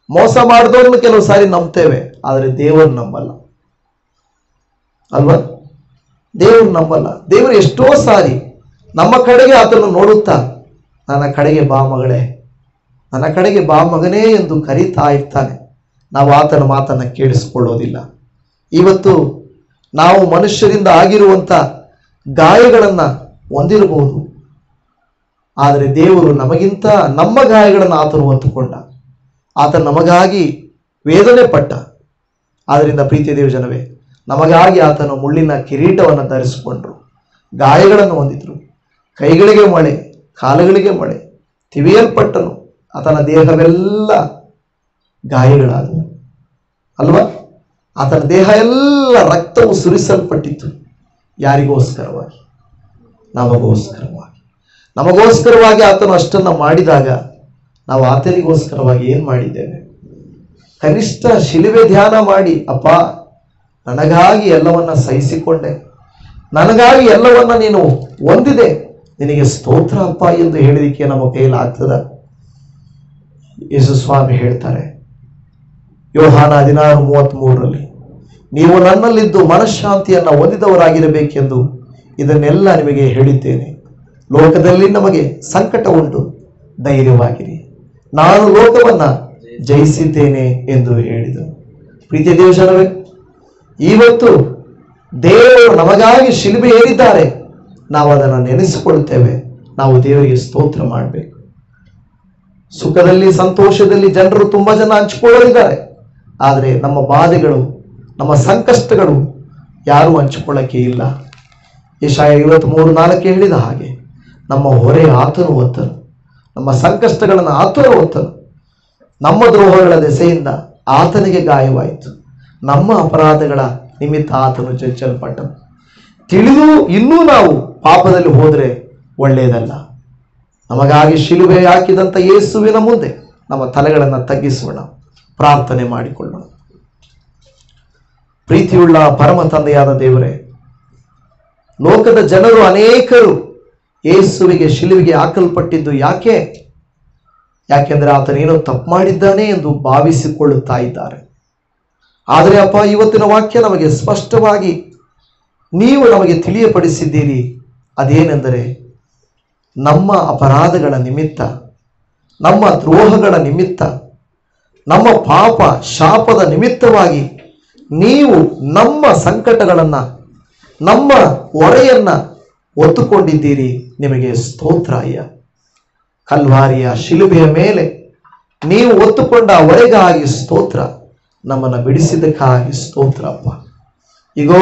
ಮೋಸ ಮಾಡಿದವ್ರನ್ನ ಕೆಲವು ಸಾರಿ ನಂಬ್ತೇವೆ, ಆದರೆ ದೇವರು ನಂಬಲ್ಲ ಅಲ್ವಾ? ದೇವರು ನಂಬಲ್ಲ. ದೇವರು ಎಷ್ಟೋ ಸಾರಿ ನಮ್ಮ ಕಡೆಗೆ ಆತನು ನೋಡುತ್ತಾ, ನನ್ನ ಕಡೆಗೆ ಬಾ ಮಗಳೇ, ನನ್ನ ಕಡೆಗೆ ಬಾ ಮಗನೇ ಎಂದು ಕರೀತಾ ಇರ್ತಾನೆ. ನಾವು ಆತನ ಮಾತನ್ನು ಕೇಳಿಸ್ಕೊಳ್ಳೋದಿಲ್ಲ. ಇವತ್ತು ನಾವು ಮನುಷ್ಯರಿಂದ ಆಗಿರುವಂಥ ಗಾಯಗಳನ್ನು ಹೊಂದಿರಬಹುದು, ಆದರೆ ದೇವರು ನಮಗಿಂತ ನಮ್ಮ ಗಾಯಗಳನ್ನು ಆತನು ಹೊತ್ತುಕೊಂಡ. ಆತ ನಮಗಾಗಿ ವೇದನೆ ಪಟ್ಟ. ಆದ್ದರಿಂದ ಪ್ರೀತಿಯ ದೇವ ಜನವೇ, ನಮಗಾಗಿ ಆತನು ಮುಳ್ಳಿನ ಕಿರೀಟವನ್ನು ಧರಿಸಿಕೊಂಡ್ರು, ಗಾಯಗಳನ್ನು ಹೊಂದಿದ್ರು. ಕೈಗಳಿಗೆ ಮಳೆ, ಕಾಲುಗಳಿಗೆ ಮಳೆ, ತಿವಿಯಲ್ಪಟ್ಟನು. ಆತನ ದೇಹವೆಲ್ಲ ಗಾಯಗಳಾದವು ಅಲ್ವಾ? ಆತನ ದೇಹ ಎಲ್ಲ ರಕ್ತವು ಸುರಿಸಲ್ಪಟ್ಟಿತ್ತು. ಯಾರಿಗೋಸ್ಕರವಾಗಿ? ನಮಗೋಸ್ಕರವಾಗಿ ಆತನು ಅಷ್ಟನ್ನ ಮಾಡಿದಾಗ ನಾವು ಆತನಿಗೋಸ್ಕರವಾಗಿ ಏನು ಮಾಡಿದ್ದೇವೆ? ಕನಿಷ್ಠ ಶಿಲುಬೆ ಧ್ಯಾನ ಮಾಡಿ, ಅಪ್ಪ ನನಗಾಗಿ ಎಲ್ಲವನ್ನ ಸಹಿಸಿಕೊಂಡೆ, ನನಗಾಗಿ ಎಲ್ಲವನ್ನ ನೀನು ಹೊಂದಿದೆ, ನಿನಗೆ ಸ್ತೋತ್ರ ಅಪ್ಪ ಎಂದು ಹೇಳಲಿಕ್ಕೆ ನಮ್ಮ ಕೈಯಲ್ಲಿ ಆಗ್ತದ? ಯೇಸು ಸ್ವಾಮಿ ಹೇಳ್ತಾರೆ ಯೋಹಾನ 16:33, ನೀವು ನನ್ನಲ್ಲಿದ್ದು ಮನಃಶಾಂತಿಯನ್ನು ಹೊಂದಿದವರಾಗಿರಬೇಕೆಂದು ಇದನ್ನೆಲ್ಲ ನಿಮಗೆ ಹೇಳಿದ್ದೇನೆ. ಲೋಕದಲ್ಲಿ ನಮಗೆ ಸಂಕಟ ಉಂಟು, ಧೈರ್ಯವಾಗಿರಿ, ನಾನು ಲೋಕವನ್ನ ಜಯಿಸಿದ್ದೇನೆ ಎಂದು ಹೇಳಿದರು. ಪ್ರೀತಿಯ ದೇವಜನವೇ, ಇವತ್ತು ದೇವರು ನಮಗಾಗಿ ಶಿಲುಬೆ ಏರಿದ್ದಾರೆ, ನಾವು ಅದನ್ನು ನೆನೆಸಿಕೊಳ್ಳುತ್ತೇವೆ. ನಾವು ದೇವರಿಗೆ ಸ್ತೋತ್ರ ಮಾಡಬೇಕು. ಸುಖದಲ್ಲಿ ಸಂತೋಷದಲ್ಲಿ ಜನರು ತುಂಬಾ ಜನ ಹಂಚಿಕೊಳ್ಳಲಿದ್ದಾರೆ, ಆದರೆ ನಮ್ಮ ಬಾಧೆಗಳು, ನಮ್ಮ ಸಂಕಷ್ಟಗಳು ಯಾರೂ ಹಂಚಿಕೊಳ್ಳಕ್ಕೆ ಇಲ್ಲ. ಯೆಶಾಯ 53:4 ಹೇಳಿದ ಹಾಗೆ ನಮ್ಮ ಹೊರೆ ಆತನು ಹೊತ್ತನು, ನಮ್ಮ ಸಂಕಷ್ಟಗಳನ್ನು ಆತನು ಹೊತ್ತನು. ನಮ್ಮ ದ್ರೋಹಗಳ ದೆಸೆಯಿಂದ ಆತನಿಗೆ ಗಾಯವಾಯಿತು, ನಮ್ಮ ಅಪರಾಧಗಳ ನಿಮಿತ್ತ ಆತನು ಚಚ್ಚಲ್ಪಟ್ಟನು. ತಿಳಿದು ಇನ್ನೂ ನಾವು ಪಾಪದಲ್ಲಿ ಹೋದರೆ ಒಳ್ಳೆಯದಲ್ಲ. ನಮಗಾಗಿ ಶಿಲುಬೆ ಹಾಕಿದಂಥ ಯೇಸುವಿನ ಮುಂದೆ ನಮ್ಮ ತಲೆಗಳನ್ನು ತಗ್ಗಿಸೋಣ, ಪ್ರಾರ್ಥನೆ ಮಾಡಿಕೊಳ್ಳೋಣ. ಪ್ರೀತಿಯುಳ್ಳ ಪರಮ ತಂದೆಯಾದ ದೇವರೇ, ಲೋಕದ ಜನರು ಅನೇಕರು ಯೇಸುವಿಗೆ ಶಿಲುವಿಗೆ ಹಾಕಲ್ಪಟ್ಟಿದ್ದು ಯಾಕೆಂದ್ರೆ ಆತನೇನೋ ತಪ್ಪು ಮಾಡಿದ್ದಾನೆ ಎಂದು ಭಾವಿಸಿಕೊಳ್ಳುತ್ತಾ ಇದ್ದಾರೆ. ಆದರೆ ಅಪ್ಪ, ಇವತ್ತಿನ ವಾಕ್ಯ ನಮಗೆ ಸ್ಪಷ್ಟವಾಗಿ ನೀವು ನಮಗೆ ತಿಳಿಯಪಡಿಸಿದ್ದೀರಿ. ಅದೇನೆಂದರೆ, ನಮ್ಮ ಅಪರಾಧಗಳ ನಿಮಿತ್ತ, ನಮ್ಮ ದ್ರೋಹಗಳ ನಿಮಿತ್ತ, ನಮ್ಮ ಪಾಪ ಶಾಪದ ನಿಮಿತ್ತವಾಗಿ ನೀವು ನಮ್ಮ ಸಂಕಟಗಳನ್ನು, ನಮ್ಮ ಹೊರೆಯನ್ನ ಹೊತ್ತುಕೊಂಡಿದ್ದೀರಿ. ನಿಮಗೆ ಸ್ತೋತ್ರ ಅಯ್ಯ. ಕಲ್ವಾರಿಯ ಶಿಲುಬೆಯ ಮೇಲೆ ನೀವು ಒತ್ತುಕೊಂಡ ಹೊರೆಗಾಗಿ ಸ್ತೋತ್ರ, ನಮ್ಮನ್ನು ಬಿಡಿಸಿದ್ದಕ್ಕಾಗಿ ಸ್ತೋತ್ರ ಅಪ್ಪ. ಈಗೋ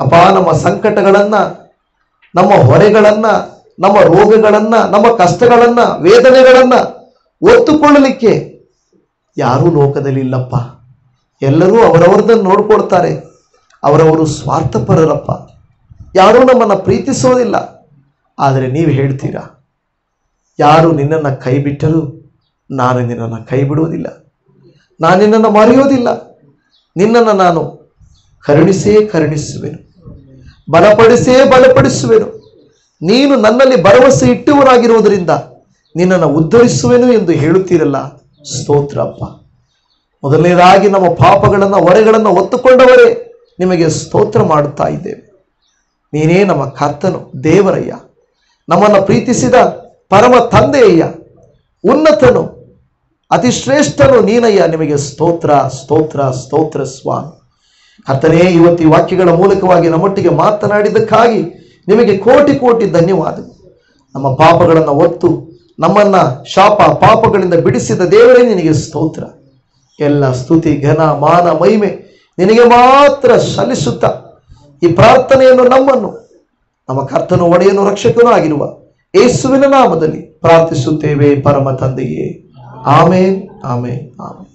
ಅಪ್ಪ, ನಮ್ಮ ಸಂಕಟಗಳನ್ನ, ನಮ್ಮ ಹೊರೆಗಳನ್ನ, ನಮ್ಮ ರೋಗಗಳನ್ನ, ನಮ್ಮ ಕಷ್ಟಗಳನ್ನ, ವೇದನೆಗಳನ್ನ ಒತ್ತುಕೊಳ್ಳಲಿಕ್ಕೆ ಯಾರೂ ಲೋಕದಲ್ಲಿ ಇಲ್ಲಪ್ಪ. ಎಲ್ಲರೂ ಅವರವರದನ್ನು ನೋಡ್ಕೊಳ್ತಾರೆ. ಅವರವರು ಸ್ವಾರ್ಥಪರರಪ್ಪ. ಯಾರೂ ನಮ್ಮನ್ನು ಪ್ರೀತಿಸೋದಿಲ್ಲ. ಆದರೆ ನೀವು ಹೇಳ್ತೀರಾ, ಯಾರು ನಿನ್ನನ್ನು ಕೈ ಬಿಟ್ಟರೂ ನಾನು ನಿನ್ನನ್ನು ಕೈ ಬಿಡುವುದಿಲ್ಲ, ನಾನು ನಿನ್ನನ್ನು ಮರೆಯೋದಿಲ್ಲ, ನಿನ್ನನ್ನು ನಾನು ಕರುಣಿಸುವೆನು, ಬಲಪಡಿಸುವೆನು. ನೀನು ನನ್ನಲ್ಲಿ ಭರವಸೆ ಇಟ್ಟವರಾಗಿರುವುದರಿಂದ ನಿನ್ನನ್ನು ಉದ್ಧರಿಸುವೆನು ಎಂದು ಹೇಳುತ್ತೀರಲ್ಲ, ಸ್ತೋತ್ರ ಅಪ್ಪ. ಮೊದಲನೇದಾಗಿ ನಮ್ಮ ಪಾಪಗಳನ್ನು, ಹೊರೆಗಳನ್ನು ಹೊತ್ತುಕೊಂಡವರೇ ನಿಮಗೆ ಸ್ತೋತ್ರ ಮಾಡುತ್ತಾ ಇದ್ದೇವೆ. ನೀನೇ ನಮ್ಮ ಕರ್ತನು, ದೇವರಯ್ಯ, ನಮ್ಮನ್ನು ಪ್ರೀತಿಸಿದ ಪರಮ ತಂದೆಯಯ್ಯ, ಉನ್ನತನು, ಅತಿ ಶ್ರೇಷ್ಠನು ನೀನಯ್ಯ. ನಿಮಗೆ ಸ್ತೋತ್ರ, ಸ್ತೋತ್ರ, ಸ್ತೋತ್ರ ಸ್ವಾಮಿ. ಕರ್ತನೇ, ಇವತ್ತು ಈ ವಾಕ್ಯಗಳ ಮೂಲಕವಾಗಿ ನಮ್ಮೊಟ್ಟಿಗೆ ಮಾತನಾಡಿದ್ದಕ್ಕಾಗಿ ನಿಮಗೆ ಕೋಟಿ ಕೋಟಿ ಧನ್ಯವಾದಗಳು. ನಮ್ಮ ಪಾಪಗಳನ್ನು ಹೊತ್ತು ನಮ್ಮನ್ನ ಶಾಪ ಪಾಪಗಳಿಂದ ಬಿಡಿಸಿದ ದೇವರೇ ನಿನಗೆ ಸ್ತೋತ್ರ. ಎಲ್ಲ ಸ್ತುತಿ, ಘನ, ಮಾನ, ಮಹಿಮೆ ನಿನಗೆ ಮಾತ್ರ ಸಲ್ಲಿಸುತ್ತಾ ಈ ಪ್ರಾರ್ಥನೆಯನ್ನು ನಮ್ಮನ್ನು ನಮ್ಮ ಕರ್ತನು, ಒಡೆಯನು, ರಕ್ಷಕನೂ ಆಗಿರುವ ಯೇಸುವಿನ ನಾಮದಲ್ಲಿ ಪ್ರಾರ್ಥಿಸುತ್ತೇವೆ ಪರಮ ತಂದೆಯೇ. ಆಮೇನ್, ಆಮೇನ್, ಆಮೇನ್.